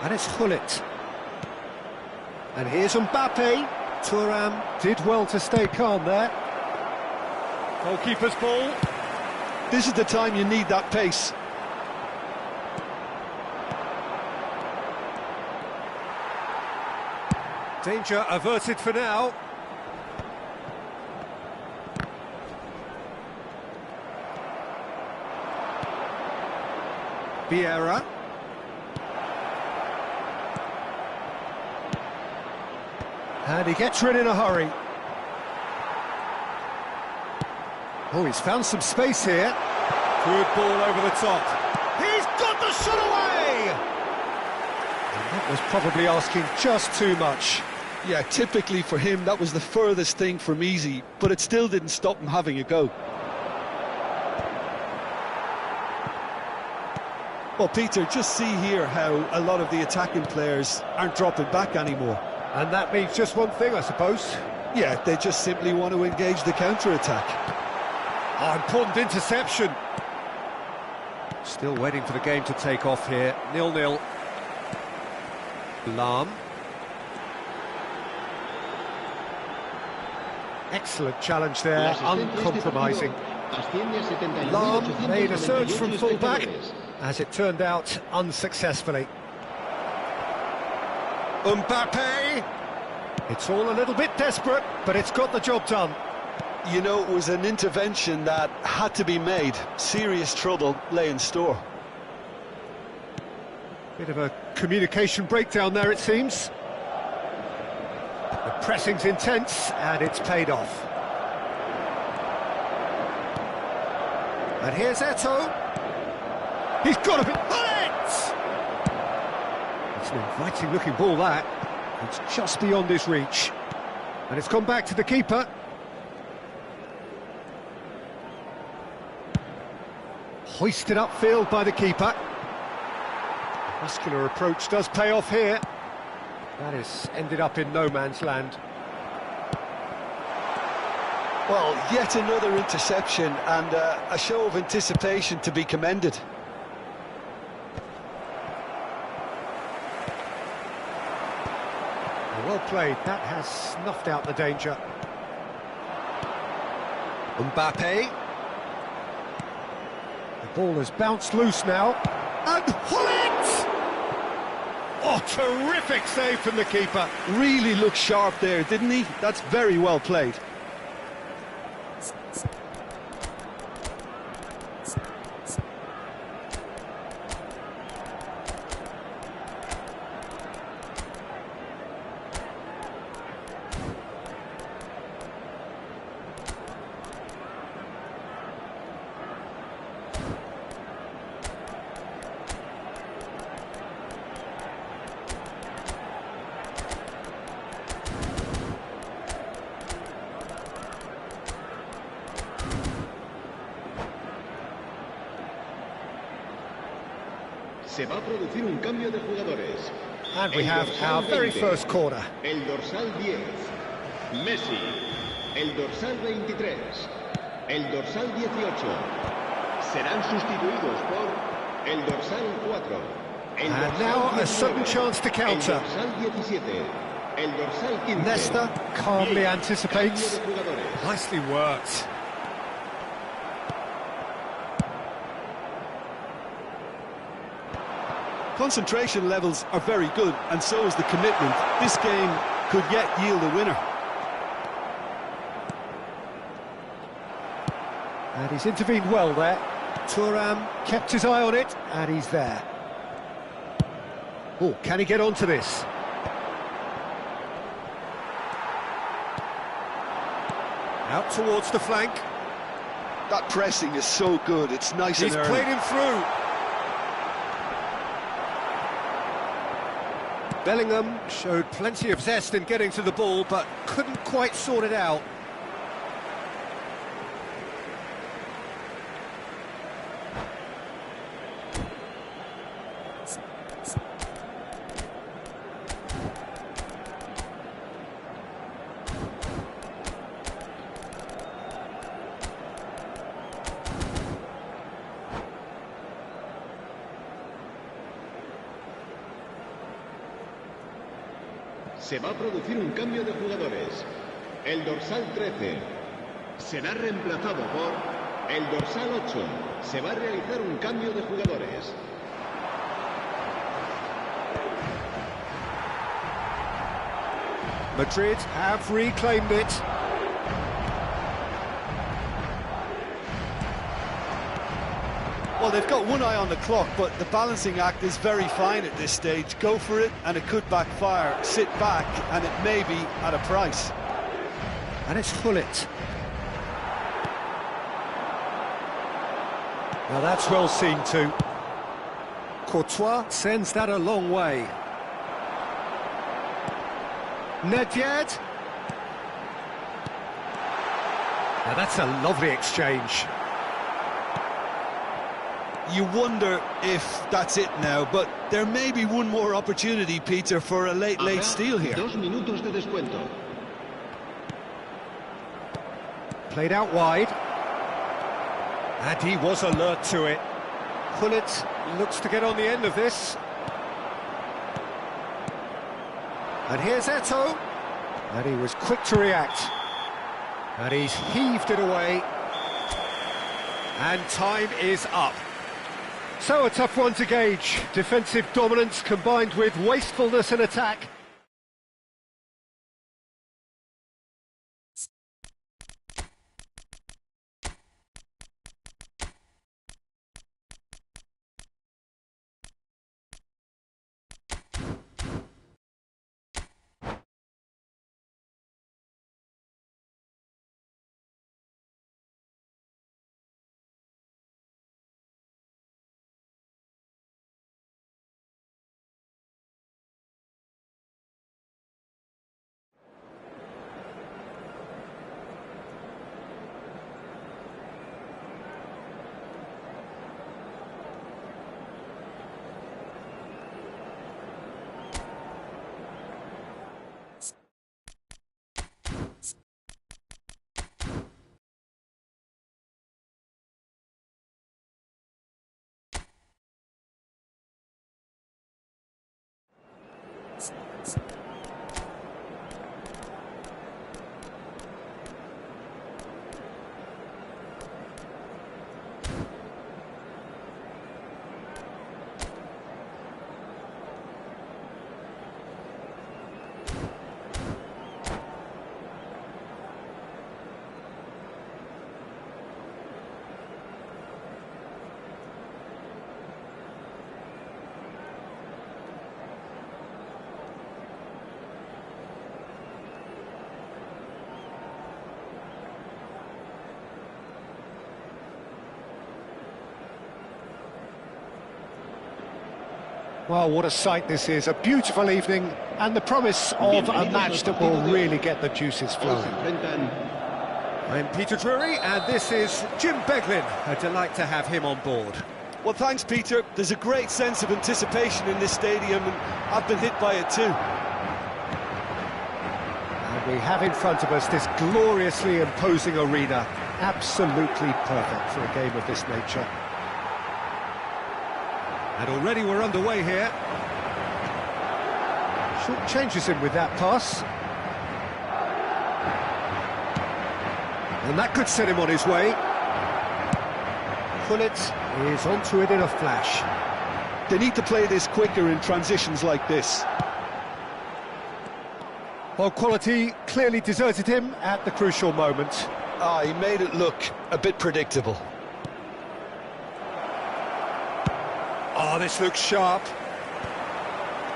And it's Gullit. And here's Mbappe. Thuram did well to stay calm there. Goalkeeper's ball. This is the time you need that pace. Danger averted for now. Vieira. And he gets rid in a hurry. Oh, he's found some space here. Good ball over the top. He's got the shot away! And that was probably asking just too much. Yeah, typically for him, that was the furthest thing from easy, but it still didn't stop him having a go. Well, Peter, just see here how a lot of the attacking players aren't dropping back anymore. And that means just one thing, I suppose. Yeah, they just simply want to engage the counter-attack. Oh, important interception. Still waiting for the game to take off here. 0-0. Lahm. Excellent challenge there, uncompromising. Lahm made a surge from full-back, as it turned out, unsuccessfully. Mbappe! It's all a little bit desperate, but it's got the job done. You know, it was an intervention that had to be made. Serious trouble lay in store. Bit of a communication breakdown there, it seems. The pressing's intense, and it's paid off. And here's Eto'o. He's got to be... It's an inviting-looking ball, that. It's just beyond his reach. And it's gone back to the keeper. Hoisted upfield by the keeper. The muscular approach does pay off here. That has ended up in no man's land. Well, yet another interception and a show of anticipation to be commended. Well played, that has snuffed out the danger. Mbappe. The ball has bounced loose now. And Hullet! Oh, terrific save from the keeper. Really looked sharp there, didn't he? That's very well played. Se va a producir un cambio de jugadores. And we have our very first corner. El dorsal 10, Messi. El dorsal 23, el dorsal 18. Serán sustituidos por el dorsal 4. El And dorsal now a 19, sudden chance to counter. El dorsal 17. El dorsal 15. Nesta calmly anticipates. Cambio de jugadores. Nicely worked. Concentration levels are very good, and so is the commitment. This game could yet yield a winner. And he's intervened well there. Thuram kept his eye on it, and he's there. Oh, can he get onto this? Out towards the flank. That pressing is so good, it's nice He's and early. played him through. Bellingham showed plenty of zest in getting to the ball, but couldn't quite sort it out. Se va a producir un cambio de jugadores. El dorsal 13 será reemplazado por el dorsal 8. Se va a realizar un cambio de jugadores. Madrid have reclaimed it. Well, they've got one eye on the clock, but the balancing act is very fine at this stage. Go for it, and it could backfire. Sit back, and it may be at a price. And it's Gullit. Now that's well seen too. Courtois sends that a long way. Nedved. Now that's a lovely exchange. You wonder if that's it now, but there may be one more opportunity, Peter, for a late steal here. 2 minutos de descuento. Played out wide. And he was alert to it. Gullit looks to get on the end of this. And here's Eto'o. And he was quick to react. And he's heaved it away. And time is up. So a tough one to gauge. Defensive dominance combined with wastefulness in attack. Well, what a sight this is. A beautiful evening and the promise of a match that will really get the juices flowing. I'm Peter Drury and this is Jim Beglin. A delight to have him on board. Well, thanks, Peter. There's a great sense of anticipation in this stadium, and I've been hit by it too. And we have in front of us this gloriously imposing arena. Absolutely perfect for a game of this nature. And already we're underway here. Short changes him with that pass. And that could set him on his way. Gullit is onto it in a flash. They need to play this quicker in transitions like this. Well, quality clearly deserted him at the crucial moment. He made it look a bit predictable. Oh, this looks sharp.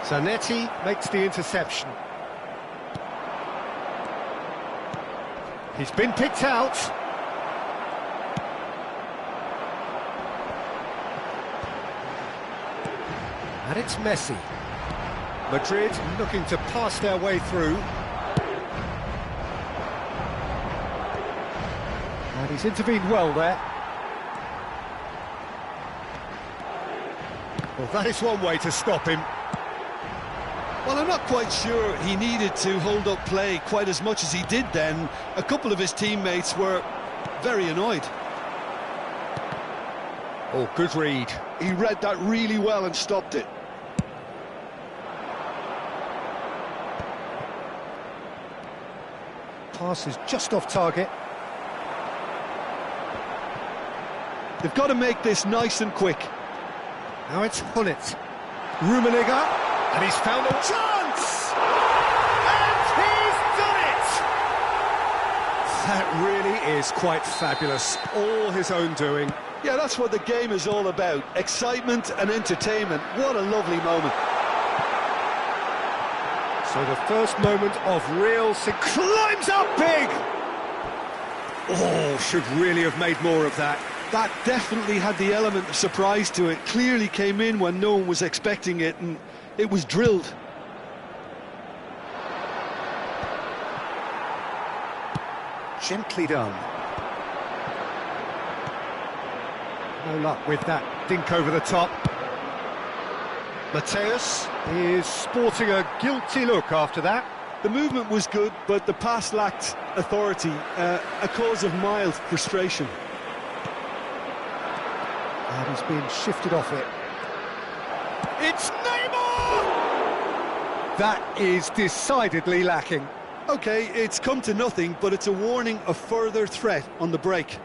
Zanetti makes the interception. He's been picked out. And it's Messi. Madrid looking to pass their way through. And he's intervened well there. Well, that is one way to stop him. Well, I'm not quite sure he needed to hold up play quite as much as he did then. A couple of his teammates were very annoyed. Oh, good read. He read that really well and stopped it. Pass is just off target. They've got to make this nice and quick. Now it's Gullit. Rummenigge, and he's found a chance! And he's done it! That really is quite fabulous. All his own doing. Yeah, that's what the game is all about. Excitement and entertainment. What a lovely moment. So the first moment of real climbs up big! Oh, should really have made more of that. That definitely had the element of surprise to it. Clearly came in when no one was expecting it, and it was drilled. Gently done. No luck with that dink over the top. Mateus is sporting a guilty look after that. The movement was good, but the pass lacked authority, a cause of mild frustration. And he's been shifted off it. It's Neymar! That is decidedly lacking. Okay, it's come to nothing, but it's a warning of further threat on the break.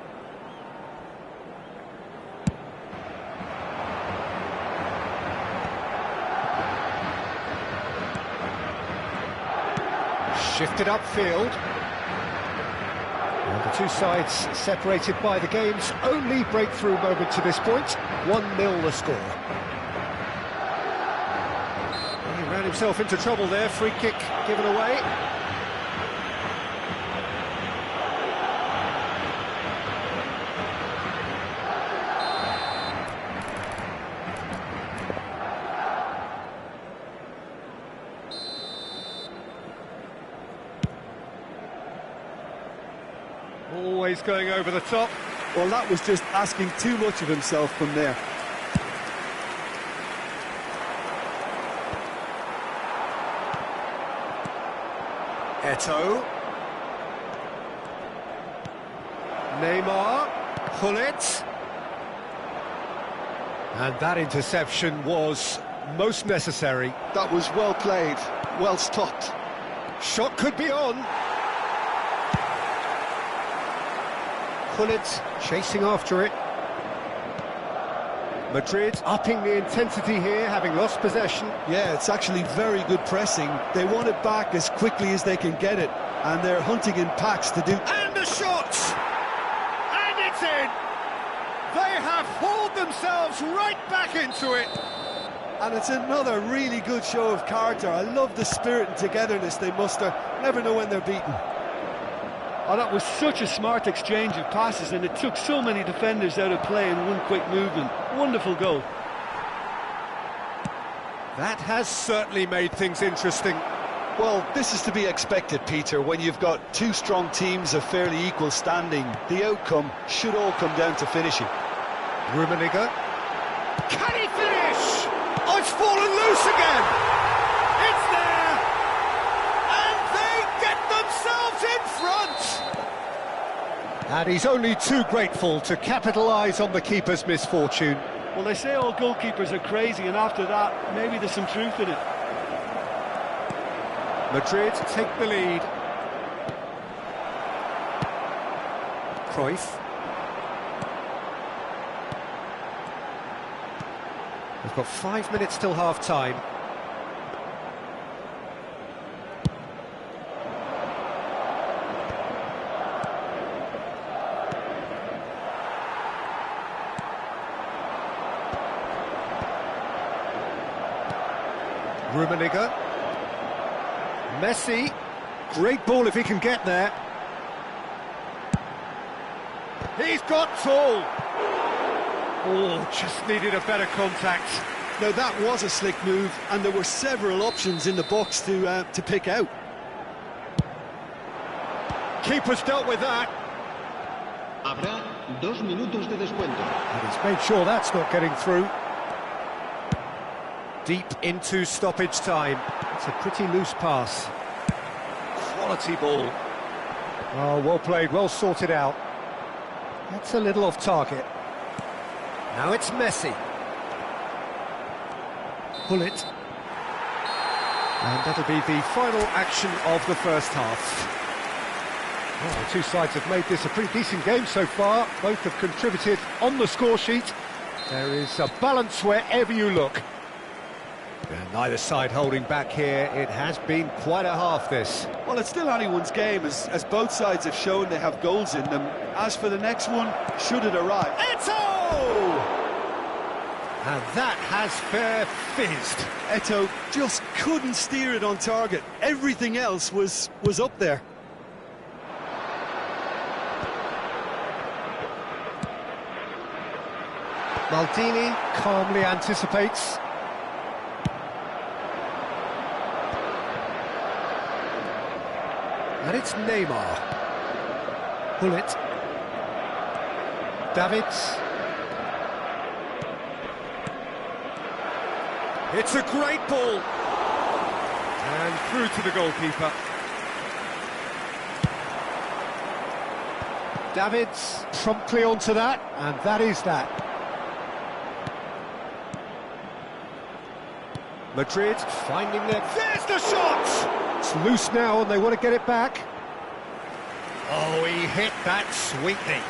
Shifted upfield. And the two sides separated by the game's only breakthrough moment to this point. 1-0 the score. He ran himself into trouble there. Free kick given away. Always going over the top. Well, that was just asking too much of himself from there. Eto'o. Neymar. Pull it. And that interception was most necessary. That was well played, well stopped. Shot could be on. Pull-it, chasing after it. Madrid upping the intensity here, having lost possession. Yeah, it's actually very good pressing. They want it back as quickly as they can get it, and they're hunting in packs to do... And a shot! And it's in! They have hauled themselves right back into it! And it's another really good show of character. I love the spirit and togetherness they muster. Never know when they're beaten. Oh, that was such a smart exchange of passes, and it took so many defenders out of play in one quick movement. Wonderful goal. That has certainly made things interesting. Well, this is to be expected, Peter, when you've got two strong teams of fairly equal standing. The outcome should all come down to finishing. Rummenigge. Can he finish? Oh, it's fallen loose again! It's there! And they get themselves in front! And he's only too grateful to capitalise on the keeper's misfortune. Well, they say all goalkeepers are crazy, and after that, maybe there's some truth in it. Madrid take the lead. Cruyff. We've got 5 minutes till half-time. Rummenigge. Messi. Great ball if he can get there. He's got tall. Oh, just needed a better contact. Now, that was a slick move, and there were several options in the box to pick out. Keeper's dealt with that. Habrá 2 minutos de descuento. And he's made sure that's not getting through. Deep into stoppage time. It's a pretty loose pass. Quality ball. Oh, well played, well sorted out. That's a little off target. Now it's Messi. Pull it. And that'll be the final action of the first half. Well, the two sides have made this a pretty decent game so far. Both have contributed on the score sheet. There is a balance wherever you look. And neither side holding back here. It has been quite a half, this. Well, it's still anyone's game, as both sides have shown they have goals in them. As for the next one, should it arrive? Eto'o! And that has fair fizzed. Eto'o just couldn't steer it on target. Everything else was up there. Maldini calmly anticipates. And it's Neymar. Hullet. Davids. It's a great ball. And through to the goalkeeper. Davids promptly onto that, and that is that. Madrid finding their... There's the shot! It's loose now and they want to get it back. Oh, he hit that sweetly.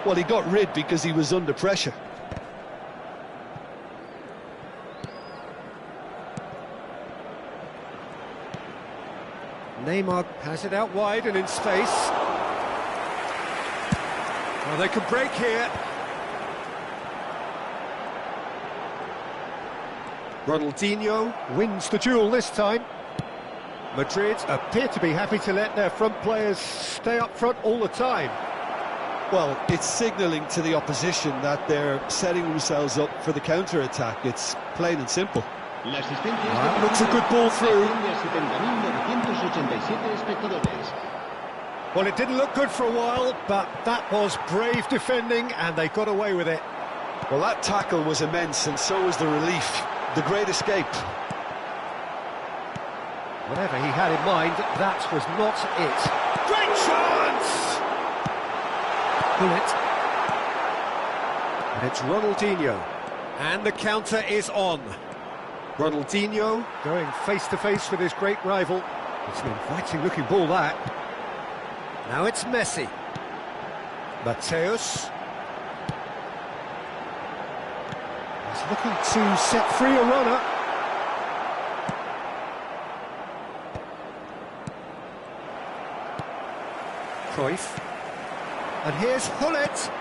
Well, he got rid because he was under pressure. Neymar has it out wide and in space. Well, they can break here. Ronaldinho wins the duel this time. Madrid appear to be happy to let their front players stay up front all the time. Well, it's signalling to the opposition that they're setting themselves up for the counter-attack. It's plain and simple. That looks a good ball through. Well, it didn't look good for a while, but that was brave defending and they got away with it. Well, that tackle was immense, and so was the relief. The great escape. Whatever he had in mind, that was not it. Great chance! Hullet. And it's Ronaldinho. And the counter is on. Ronaldinho going face-to-face with his great rival. It's an inviting-looking ball, that. Now it's Messi. Mateus. He's looking to set free a runner. Cruyff. And here's Hullet.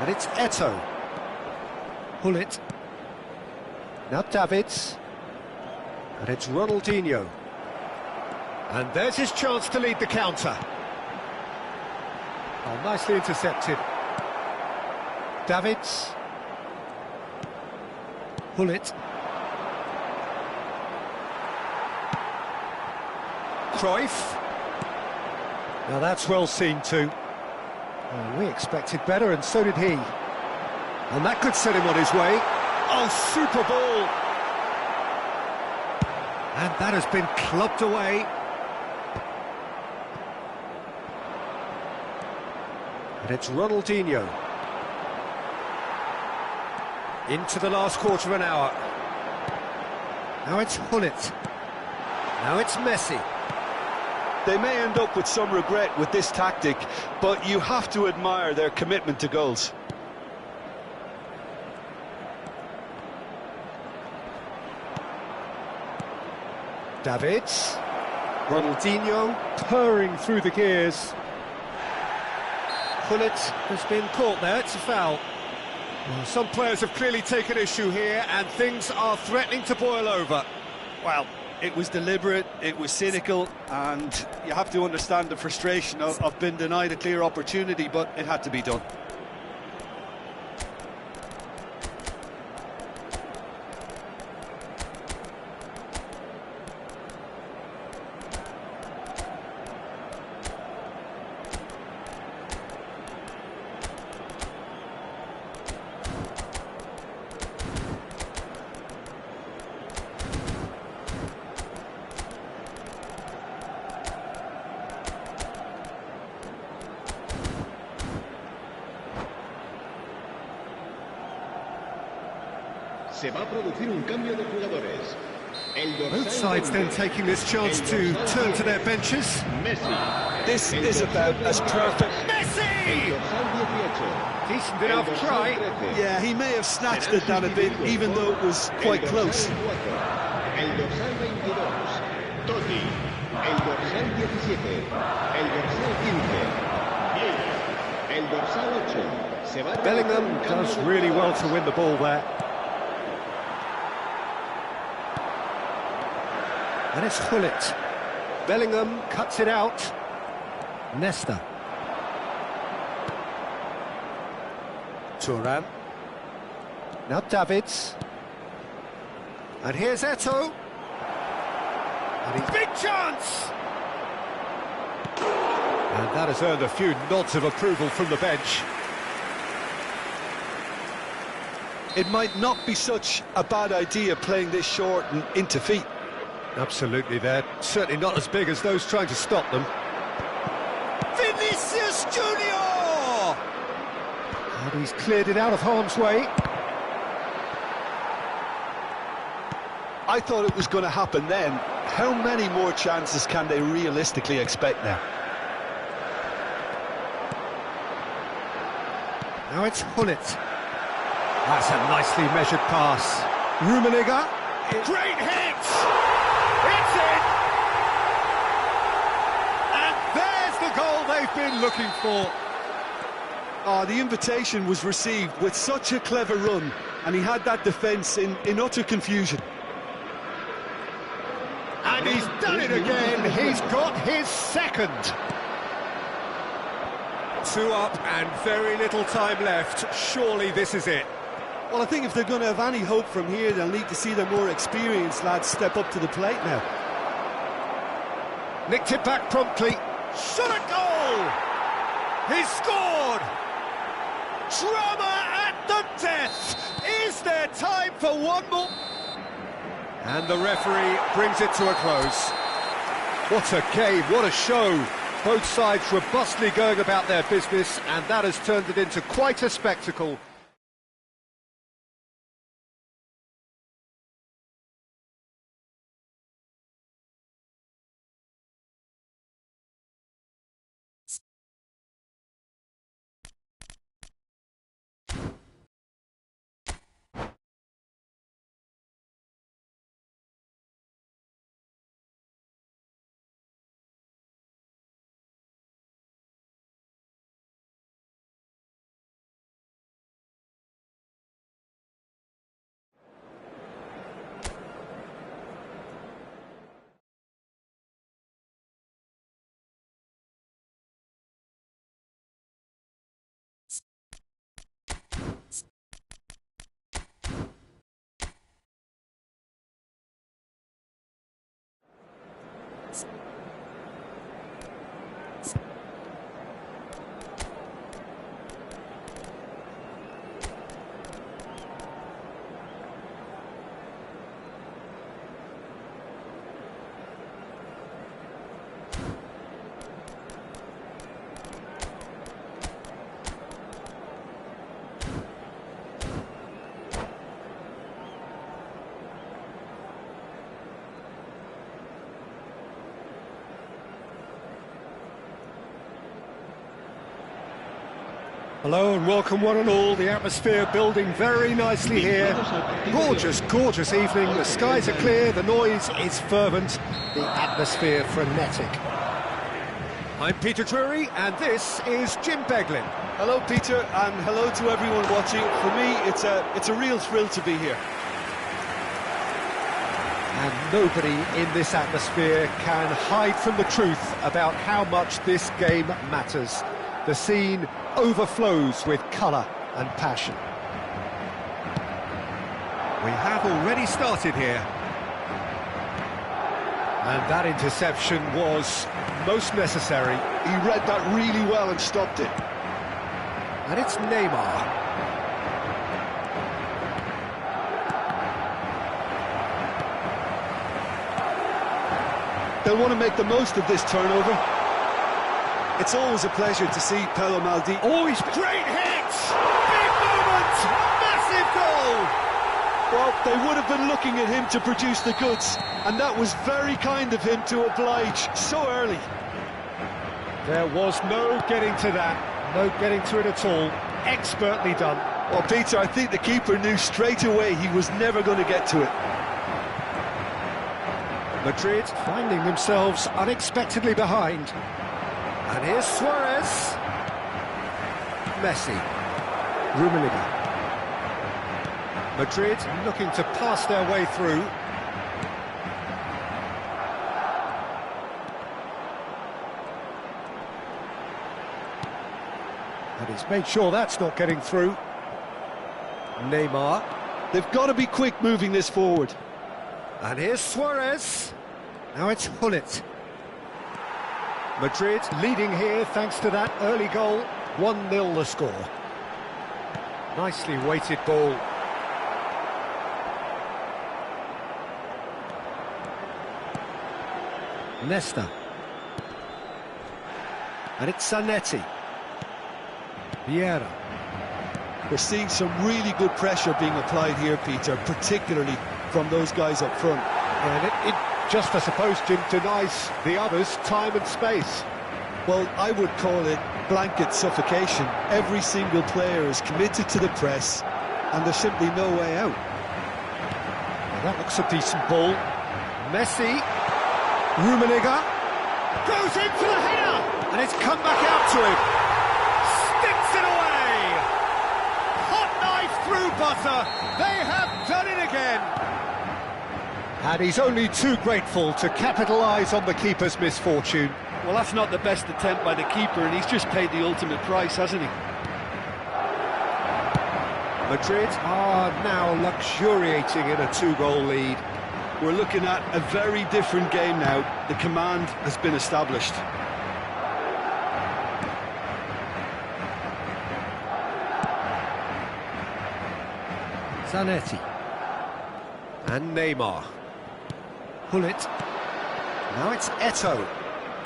And it's Eto'o. Hullet. Now Davids. And it's Ronaldinho. And there's his chance to lead the counter. Oh, nicely intercepted. Davids. Hullet. Cruyff. Now that's well seen too. Well, we expected better, and so did he. And that could set him on his way. Oh, super ball! And that has been clubbed away. And it's Ronaldinho. Into the last quarter of an hour. Now it's Hullet. Now it's Messi. They may end up with some regret with this tactic, but you have to admire their commitment to goals. Davids. Ronaldinho purring through the gears. Hullet has been caught there, it's a foul. Well, some players have clearly taken issue here and things are threatening to boil over. Well, it was deliberate, it was cynical, and you have to understand the frustration of being denied a clear opportunity, but it had to be done. Se va a producir un cambio de jugadores. Both sides then taking this chance to turn to their benches. This is about as perfect. Messi! Decent enough try. Yeah, he may have snatched it down a bit, even though it was quite close. El dorsal 22, Totti. El dorsal 17, el dorsal 15, el dorsal 8. Bellingham does really well to win the ball there. And it's Gullit. Bellingham cuts it out. Nesta. Turan. Now Davids. And here's Eto'o. And he's big chance! And that has earned a few nods of approval from the bench. It might not be such a bad idea playing this short and into feet. Absolutely, they're certainly not as big as those trying to stop them. Vinicius Junior! And he's cleared it out of harm's way. I thought it was going to happen then. How many more chances can they realistically expect now? Now it's Gullit. That's a nicely measured pass. Rummenigge. Great hit! It's in! And there's the goal they've been looking for. Oh, the invitation was received with such a clever run, and he had that defence in utter confusion. And he's done it again. He's got his second. 2 up and very little time left. Surely this is it. Well, I think if they're going to have any hope from here, they'll need to see their more experienced lads step up to the plate now. Nicked it back promptly. Shot a goal! He's scored! Drama at the death! Is there time for one more? And the referee brings it to a close. What a game, what a show. Both sides robustly going about their business, and that has turned it into quite a spectacle. Hello and welcome one and all. The atmosphere building very nicely here. Gorgeous, gorgeous evening. The skies are clear, the noise is fervent, the atmosphere frenetic. I'm Peter Drury and this is Jim Beglin. Hello, Peter, and hello to everyone watching. For me, it's a real thrill to be here. And nobody in this atmosphere can hide from the truth about how much this game matters. The scene overflows with colour and passion. We have already started here. And that interception was most necessary. He read that really well and stopped it. And it's Neymar. They'll want to make the most of this turnover. It's always a pleasure to see Paolo Maldini. Always great hits! Big moment! Massive goal! Well, they would have been looking at him to produce the goods, and that was very kind of him to oblige so early. There was no getting to that, no getting to it at all. Expertly done. Well, Peter, I think the keeper knew straight away he was never going to get to it. Madrid finding themselves unexpectedly behind. And here's Suarez. Messi. Rummenigge. Madrid looking to pass their way through. And he's made sure that's not getting through. Neymar. They've got to be quick moving this forward. And here's Suarez. Now it's Gullit. Madrid leading here thanks to that early goal. 1-0 the score. Nicely weighted ball. Nesta. And it's Zanetti. Vieira. We're seeing some really good pressure being applied here, Peter, particularly from those guys up front. And it just, I suppose, Jim, denies the others time and space. Well, I would call it blanket suffocation. Every single player is committed to the press, and there's simply no way out. Well, that looks a decent ball. Messi. Rummenigge. Goes in for the header! And it's come back out to him. Sticks it away! Hot knife through butter. They have done it again. And he's only too grateful to capitalise on the keeper's misfortune. Well, that's not the best attempt by the keeper, and he's just paid the ultimate price, hasn't he? Madrid are now luxuriating in a two-goal lead. We're looking at a very different game now. The command has been established. Zanetti. And Neymar. Gullit. Now it's Eto'o.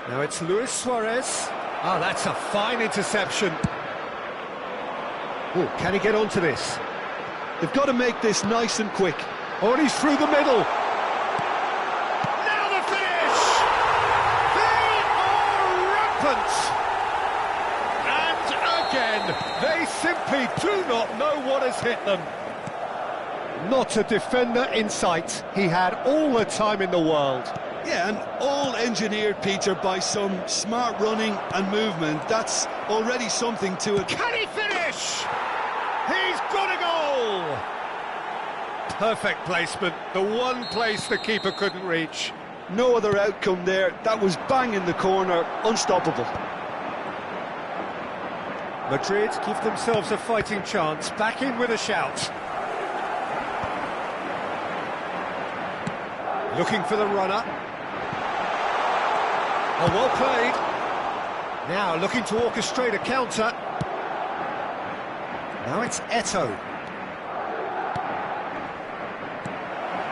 Now it's Luis Suarez. Oh, that's a fine interception. Oh, can he get onto this? They've got to make this nice and quick. Oh, and he's through the middle. Now the finish! They are rampant! And again, they simply do not know what has hit them. Not a defender in sight. He had all the time in the world. Yeah, and all engineered, Peter, by some smart running and movement. That's already something to it. Can he finish? He's got a goal! Perfect placement, the one place the keeper couldn't reach. No other outcome there. That was bang in the corner, unstoppable. Madrid give themselves a fighting chance, back in with a shout. Looking for the runner. Oh, well played. Now looking to orchestrate a counter. Now it's Eto'o.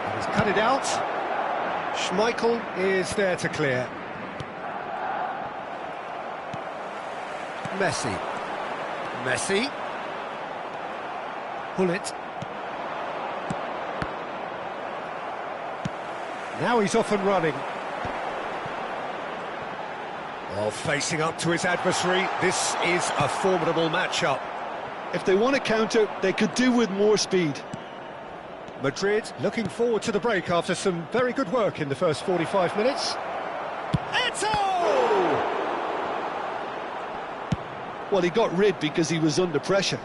And he's cut it out. Schmeichel is there to clear. Messi. Messi. Gullit. Now he's off and running. Well, facing up to his adversary, this is a formidable matchup. If they want to counter, they could do with more speed. Madrid looking forward to the break after some very good work in the first 45 minutes. Eto'o! Well, he got rid because he was under pressure.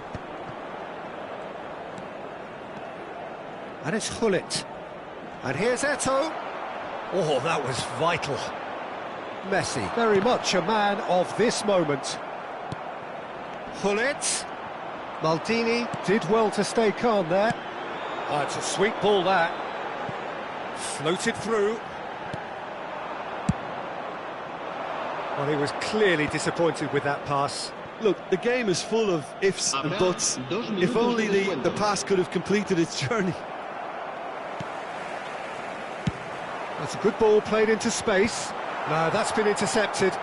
And it's Gullit. And here's Eto'o. Oh, that was vital. Messi, very much a man of this moment. Gullit. Maldini did well to stay calm there. Oh, it's a sweet ball, that. Floated through. Well, he was clearly disappointed with that pass. Look, the game is full of ifs and buts. If only the pass could have completed its journey. That's a good ball played into space. No, that's been intercepted.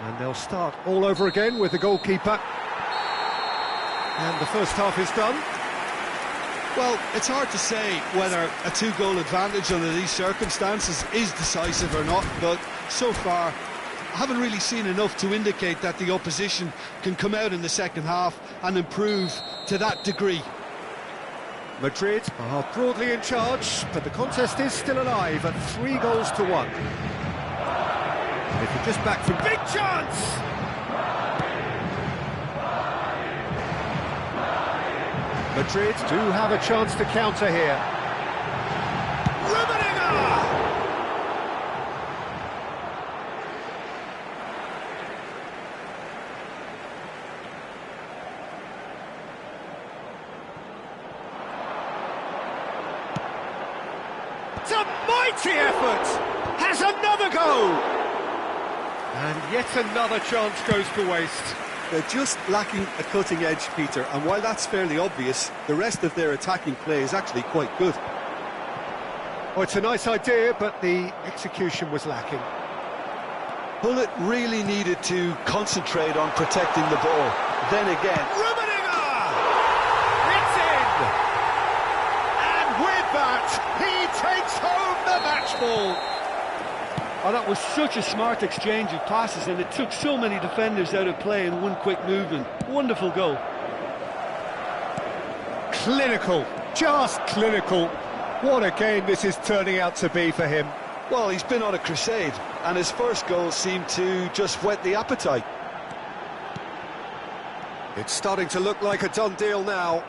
And they'll start all over again with the goalkeeper. And the first half is done. Well, it's hard to say whether a two-goal advantage under these circumstances is decisive or not, but so far I haven't really seen enough to indicate that the opposition can come out in the second half and improve to that degree. Madrid are broadly in charge, but the contest is still alive at 3-1. If you're just back from big chance! Madrid do have a chance to counter here. It's a mighty effort! Has another go! And yet another chance goes to waste. They're just lacking a cutting edge, Peter, and while that's fairly obvious, the rest of their attacking play is actually quite good. Oh, it's a nice idea, but the execution was lacking. Bullet really needed to concentrate on protecting the ball. Then again... It's in! And with that, he takes home the match ball. Oh, that was such a smart exchange of passes, and it took so many defenders out of play in one quick movement. Wonderful goal. Clinical, just clinical. What a game this is turning out to be for him. Well, he's been on a crusade, and his first goal seemed to just whet the appetite. It's starting to look like a done deal now.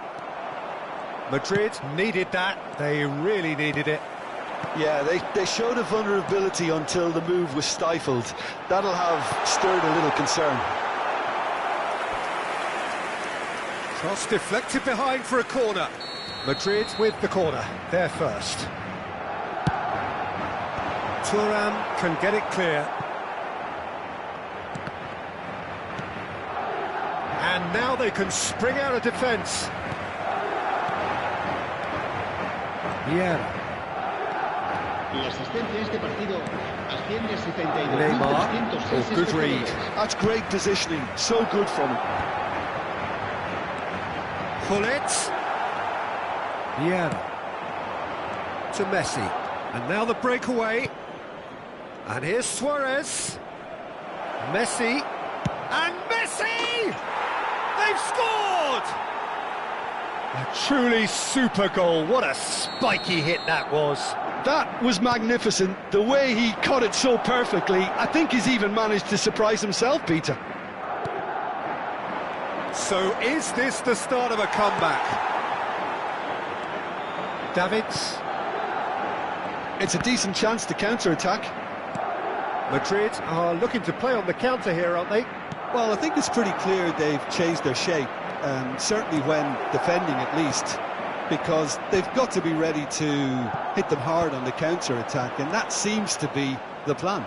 Madrid needed that, they really needed it. Yeah, they showed a vulnerability until the move was stifled. That'll have stirred a little concern. Cross deflected behind for a corner. Madrid with the corner, they're first. Thuram can get it clear. And now they can spring out of defence. Vieira. Neymar, oh, good read. That's great positioning, so good from him. Pullet. Vieira. To Messi. And now the breakaway. And here's Suarez. Messi. And Messi! They've scored! A truly super goal. What a spiky hit that was. That was magnificent. The way he caught it so perfectly, I think he's even managed to surprise himself, Peter. So is this the start of a comeback? Davids. It's a decent chance to counter-attack. Madrid are looking to play on the counter here, aren't they? Well, I think it's pretty clear they've changed their shape, certainly when defending at least, because they've got to be ready to hit them hard on the counter-attack, and that seems to be the plan.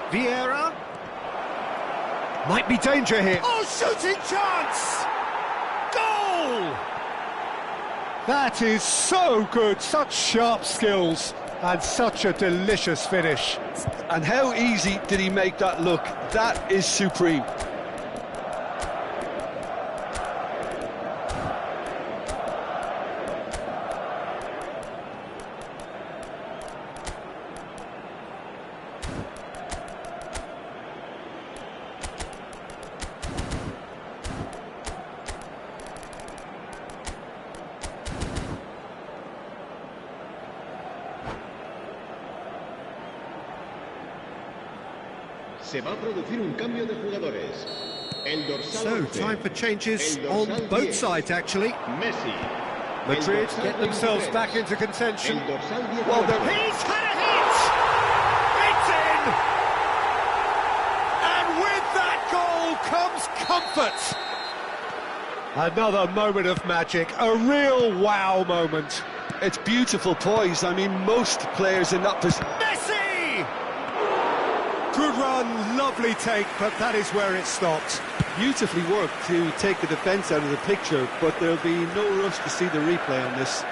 Vieira. Might be danger here. Oh, shooting chance! Goal! That is so good, such sharp skills, and such a delicious finish. And how easy did he make that look? That is supreme. Se va a producir un cambio de jugadores. El dorsal So, 11, time for changes el on dorsal both 10, sides, actually. Messi. Madrid El dorsal get themselves 23, back into contention. el dorsal 18, Well, he's had a hit! It's in! And with that goal comes comfort. Another moment of magic, a real wow moment. It's beautiful poise. I mean, most players in that position... Messi! Good run, lovely take, but that is where it stopped. Beautifully worked to take the defence out of the picture, but there'll be no rush to see the replay on this.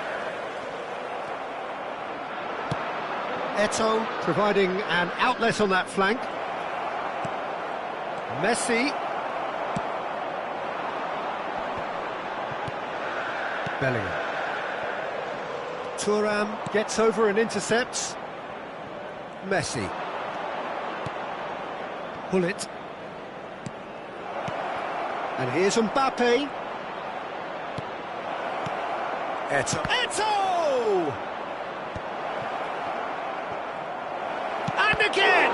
Eto'o providing an outlet on that flank. Messi. Bellingham. Thuram gets over and intercepts. Messi. Hullet. And here's Mbappe. Eto'o. Eto'o! And again!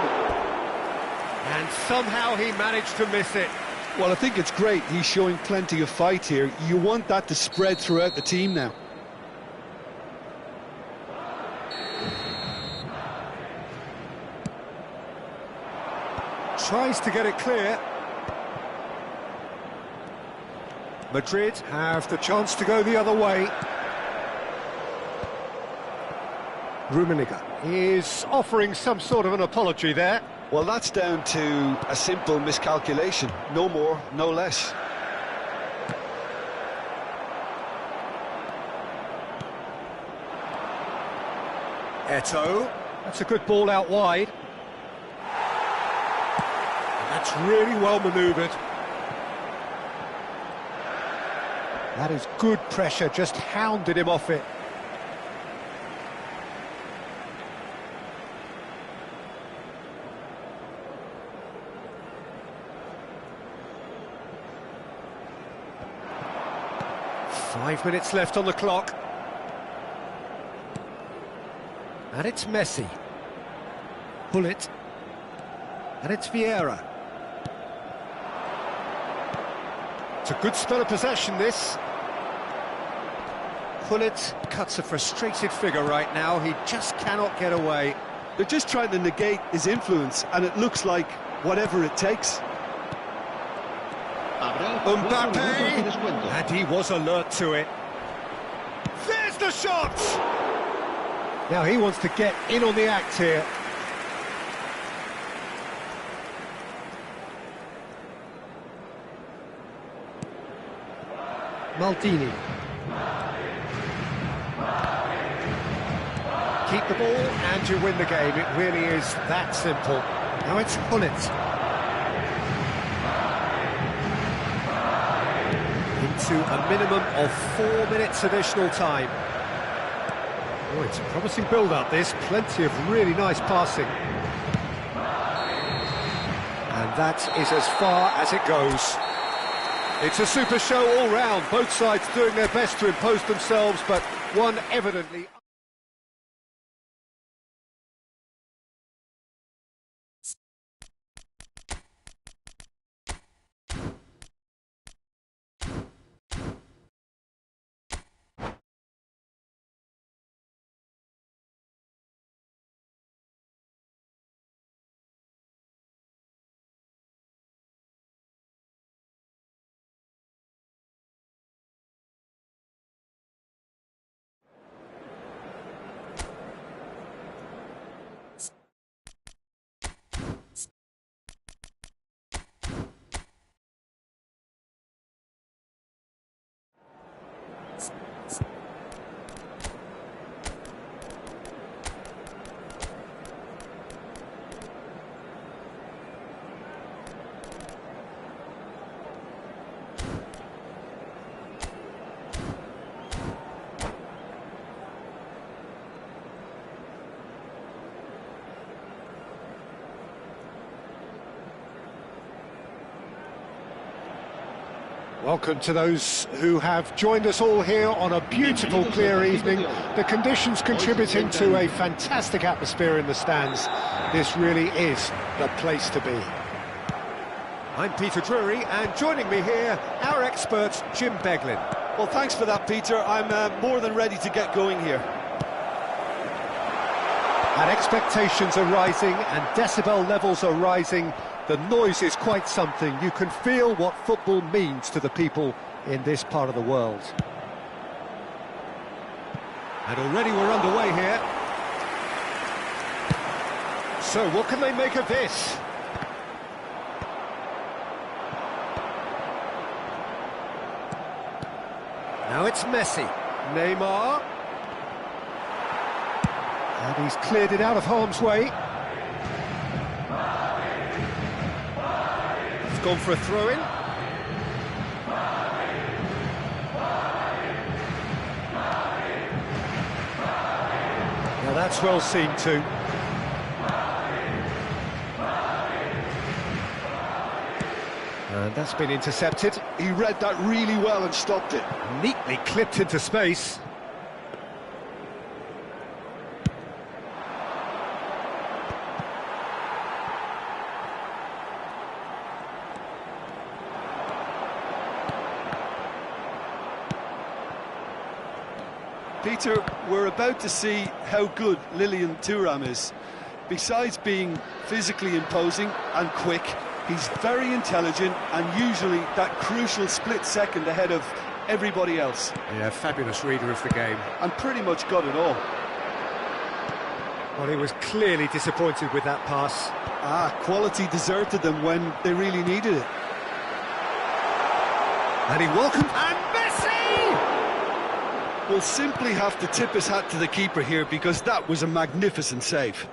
And somehow he managed to miss it. Well, I think it's great. He's showing plenty of fight here. You want that to spread throughout the team now. Tries to get it clear. Madrid have the chance to go the other way. Rummenigge is offering some sort of an apology there. Well, that's down to a simple miscalculation. No more, no less. Eto'o. That's a good ball out wide. And that's really well manoeuvred. That is good pressure, just hounded him off it. Five minutes left on the clock. And it's Messi. Hullet. And it's Vieira. It's a good spell of possession, this. Hullet cuts a frustrated figure right now. He just cannot get away. They're just trying to negate his influence, and it looks like whatever it takes. Mbappe! And he was alert to it. There's the shot! Now he wants to get in on the act here. Maldini. Keep the ball and you win the game. It really is that simple. Now it's Hullet. Into a minimum of 4 minutes additional time. Oh, it's a promising build-up, this. Plenty of really nice passing. And that is as far as it goes. It's a super show all round. Both sides doing their best to impose themselves, but one evidently... Welcome to those who have joined us all here on a beautiful, clear evening. The conditions contributing to a fantastic atmosphere in the stands. This really is the place to be. I'm Peter Drury, and joining me here, our expert, Jim Beglin. Well, thanks for that, Peter. I'm more than ready to get going here. And expectations are rising, and decibel levels are rising. The noise is quite something. You can feel what football means to the people in this part of the world. And already we're underway here. So what can they make of this? Now it's Messi. Neymar. And he's cleared it out of harm's way. He's gone for a throw-in. Now that's well seen too. And that's been intercepted. He read that really well and stopped it. Neatly clipped into space. Peter, we're about to see how good Lilian Thuram is. Besides being physically imposing and quick, he's very intelligent and usually that crucial split second ahead of everybody else. Yeah, fabulous reader of the game. And pretty much got it all. Well, he was clearly disappointed with that pass. Quality deserted them when they really needed it. And he welcomed... And Messi! We'll simply have to tip his hat to the keeper here because that was a magnificent save.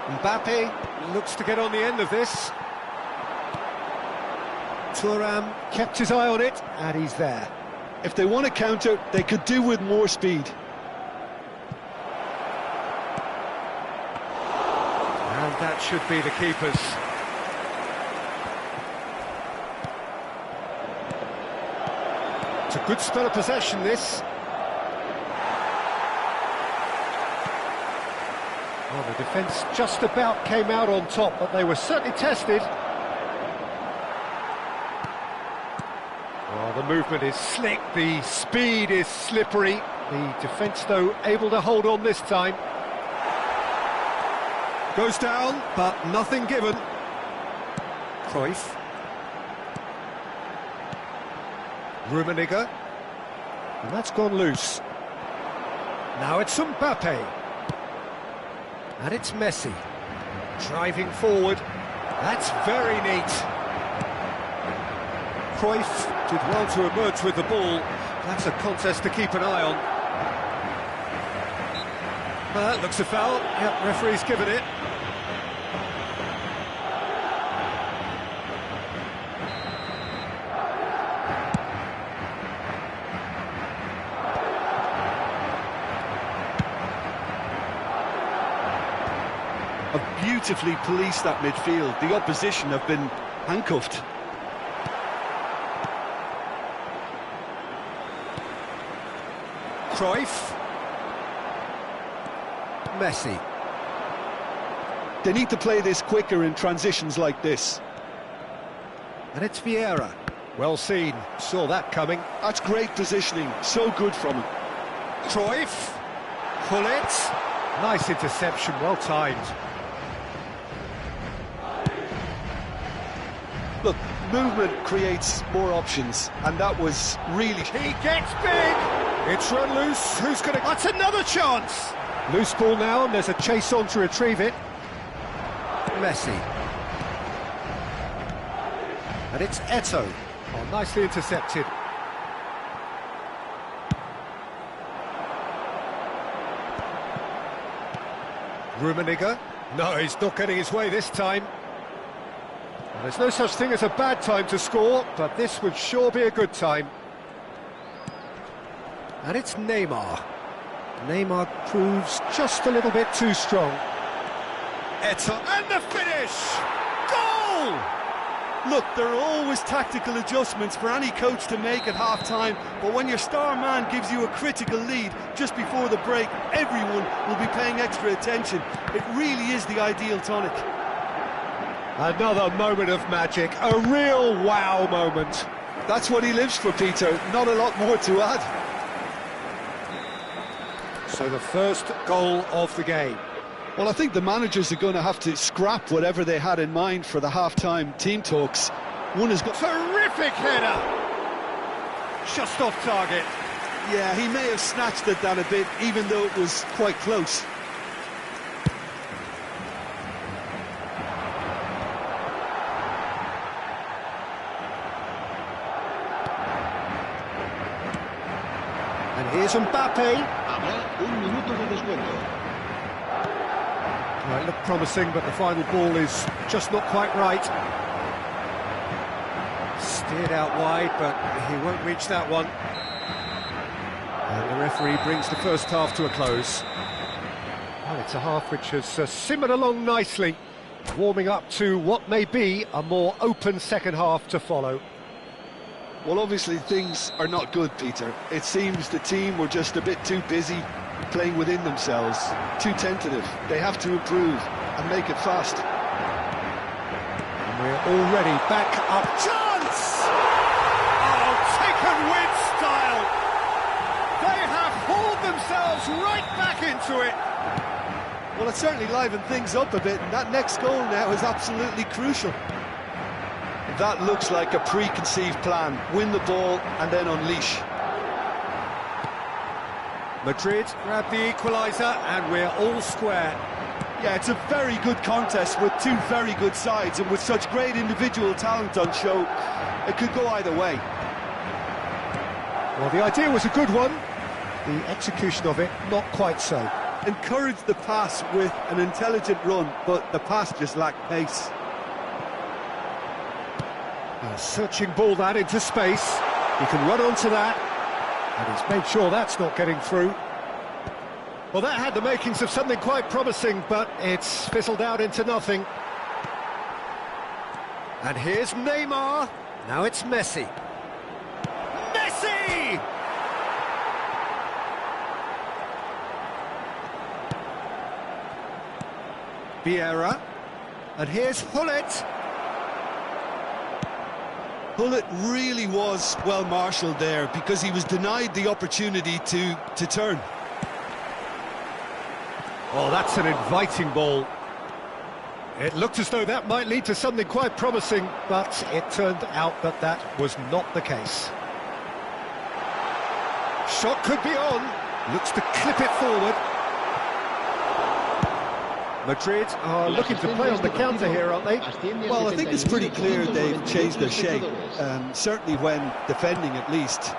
Mbappe looks to get on the end of this. Thuram kept his eye on it, and he's there. If they want to counter, they could do with more speed. And that should be the keeper's. It's a good spell of possession, this. Well, the defence just about came out on top, but they were certainly tested. Well, the movement is slick, the speed is slippery. The defence, though, able to hold on this time. Goes down, but nothing given. Cruyff. Rummenigge. And that's gone loose. Now it's Mbappe. And it's Messi. Driving forward. That's very neat. Cruyff did well to emerge with the ball. That's a contest to keep an eye on. That looks a foul. Yep, referee's given it. Have beautifully policed that midfield. The opposition have been handcuffed. Cruyff. Messi. They need to play this quicker in transitions like this. And it's Vieira. Well seen. Saw that coming. That's great positioning. So good from him. Cruyff. Pull it. Nice interception. Well timed. Look, movement creates more options, and that was really... He gets big! It's run loose, who's going to... That's another chance! Loose ball now, and there's a chase on to retrieve it. Messi. And it's Eto'o. Oh, nicely intercepted. Rummenigge. No, he's not getting his way this time. There's no such thing as a bad time to score, but this would sure be a good time. And it's Neymar. Neymar proves just a little bit too strong. Eto'o, and the finish! Goal! Look, there are always tactical adjustments for any coach to make at half-time, but when your star man gives you a critical lead just before the break, everyone will be paying extra attention. It really is the ideal tonic. Another moment of magic, a real wow moment. That's what he lives for, Peter. Not a lot more to add. So the first goal of the game. Well, I think the managers are going to have to scrap whatever they had in mind for the half-time team talks. One has got... Terrific header! Just off target. Yeah, he may have snatched at that a bit, even though it was quite close. And here's Mbappe. Habrá un minuto de descuento. Well, it looked promising, but the final ball is just not quite right. Steered out wide, but he won't reach that one. And the referee brings the first half to a close. Well, it's a half which has simmered along nicely, warming up to what may be a more open second half to follow. Well, obviously things are not good, Peter. It seems the team were just a bit too busy playing within themselves, too tentative. They have to improve and make it fast. And we're already back up. Chance! Oh, taken with style. They have hauled themselves right back into it. Well, it certainly livened things up a bit, and that next goal now is absolutely crucial. That looks like a preconceived plan. Win the ball and then unleash. Madrid grab the equaliser, and we're all square. Yeah, it's a very good contest with two very good sides, and with such great individual talent on show, it could go either way. Well, the idea was a good one. The execution of it, not quite so. Encouraged the pass with an intelligent run, but the pass just lacked pace. A searching ball that into space. He can run onto that, and he's made sure that's not getting through. Well, that had the makings of something quite promising, but it's fizzled out into nothing. And here's Neymar. Now it's Messi. Messi! Vieira. And here's Hullet. Hullet really was well marshalled there because he was denied the opportunity to turn. Oh, that's an inviting ball. It looked as though that might lead to something quite promising, but it turned out that that was not the case. Shot could be on. Looks to clip it forward. Madrid are looking to play on the counter here, aren't they? Well, I think it's pretty clear they've changed their shape, certainly when defending at least,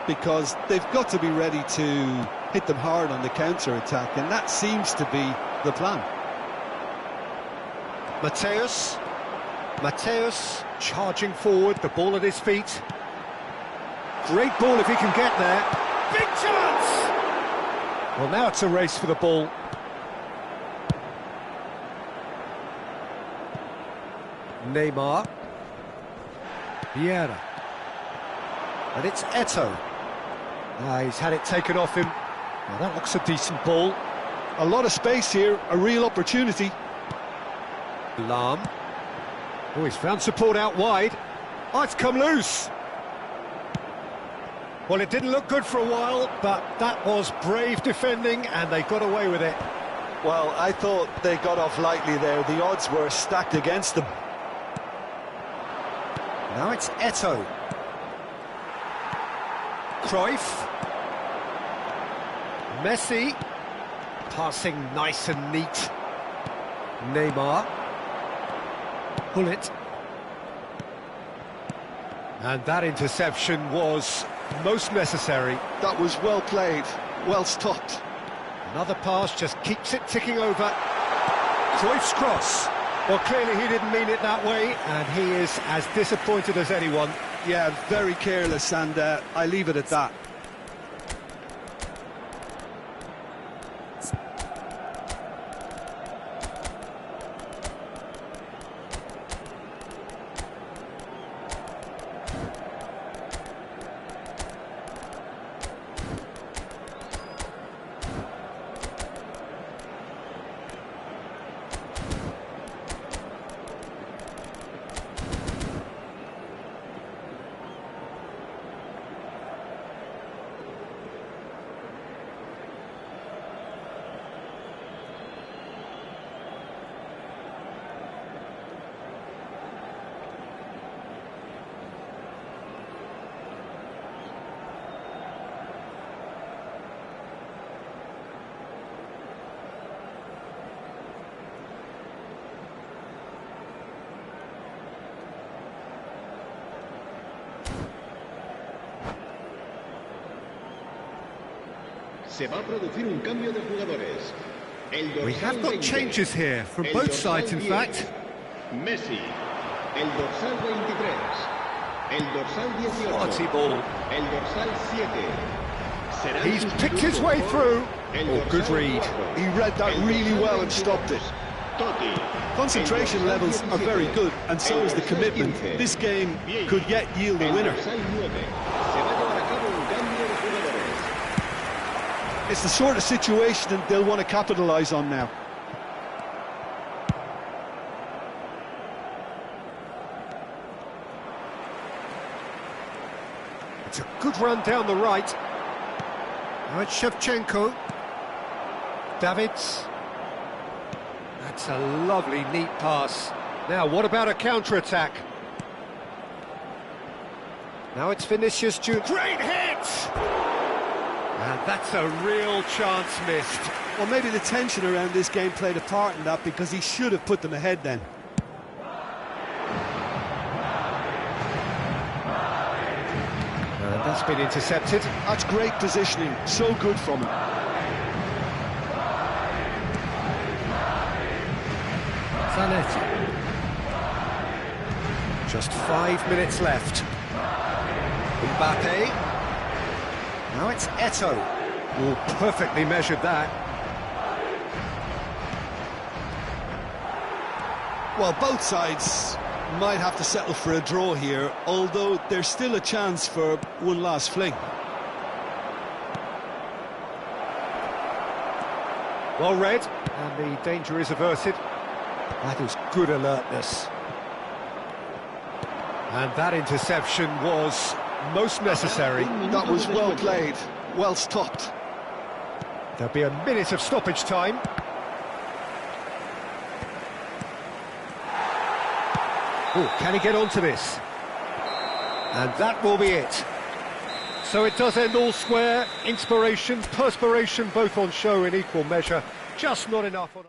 because they've got to be ready to hit them hard on the counter-attack, and that seems to be the plan. Mateus charging forward, the ball at his feet. Great ball if he can get there. Big chance! Well, now it's a race for the ball. Neymar. Vieira. And it's Eto'o. He's had it taken off him. Now that looks a decent ball. A lot of space here, a real opportunity. Lam. Oh, he's found support out wide. Oh, it's come loose. Well, it didn't look good for a while, but that was brave defending, and they got away with it. Well, I thought they got off lightly there. The odds were stacked against them. Now it's Eto'o. Cruyff. Messi. Passing nice and neat. Neymar. Hullet. And that interception was most necessary. That was well played, well stopped. Another pass just keeps it ticking over. Cruyff's cross. Well, clearly he didn't mean it that way, and he is as disappointed as anyone. Yeah, very careless, and I leave it at that. Se va a producir un cambio de jugadores. We have got changes here from both sides, in fact. Messi, el dorsal 23, el dorsal 18, Quality ball. el dorsal 7. He's picked his way through. Oh, good read. He read that really well and stopped it. Concentration levels are very good, and so is the commitment. This game could yet yield a winner. It's the sort of situation that they'll want to capitalise on now. It's a good run down the right. Now it's Shevchenko. Davids. That's a lovely, neat pass. Now, what about a counter-attack? Now it's Vinicius Junior. Great hit! And that's a real chance missed. Well, maybe the tension around this game played a part in that, because he should have put them ahead then. And that's been intercepted. That's great positioning, so good from him. Zanetti. Just 5 minutes left. Mbappe. Now it's Eto'o. Oh, perfectly measured that. Well, both sides might have to settle for a draw here, although there's still a chance for one last fling. Well read, and the danger is averted. That is good alertness. And that interception was most necessary. That was well played, well stopped. There'll be a minute of stoppage time. Oh, can he get onto this? And that will be it. So it does end all square. Inspiration, perspiration, both on show in equal measure. Just not enough on...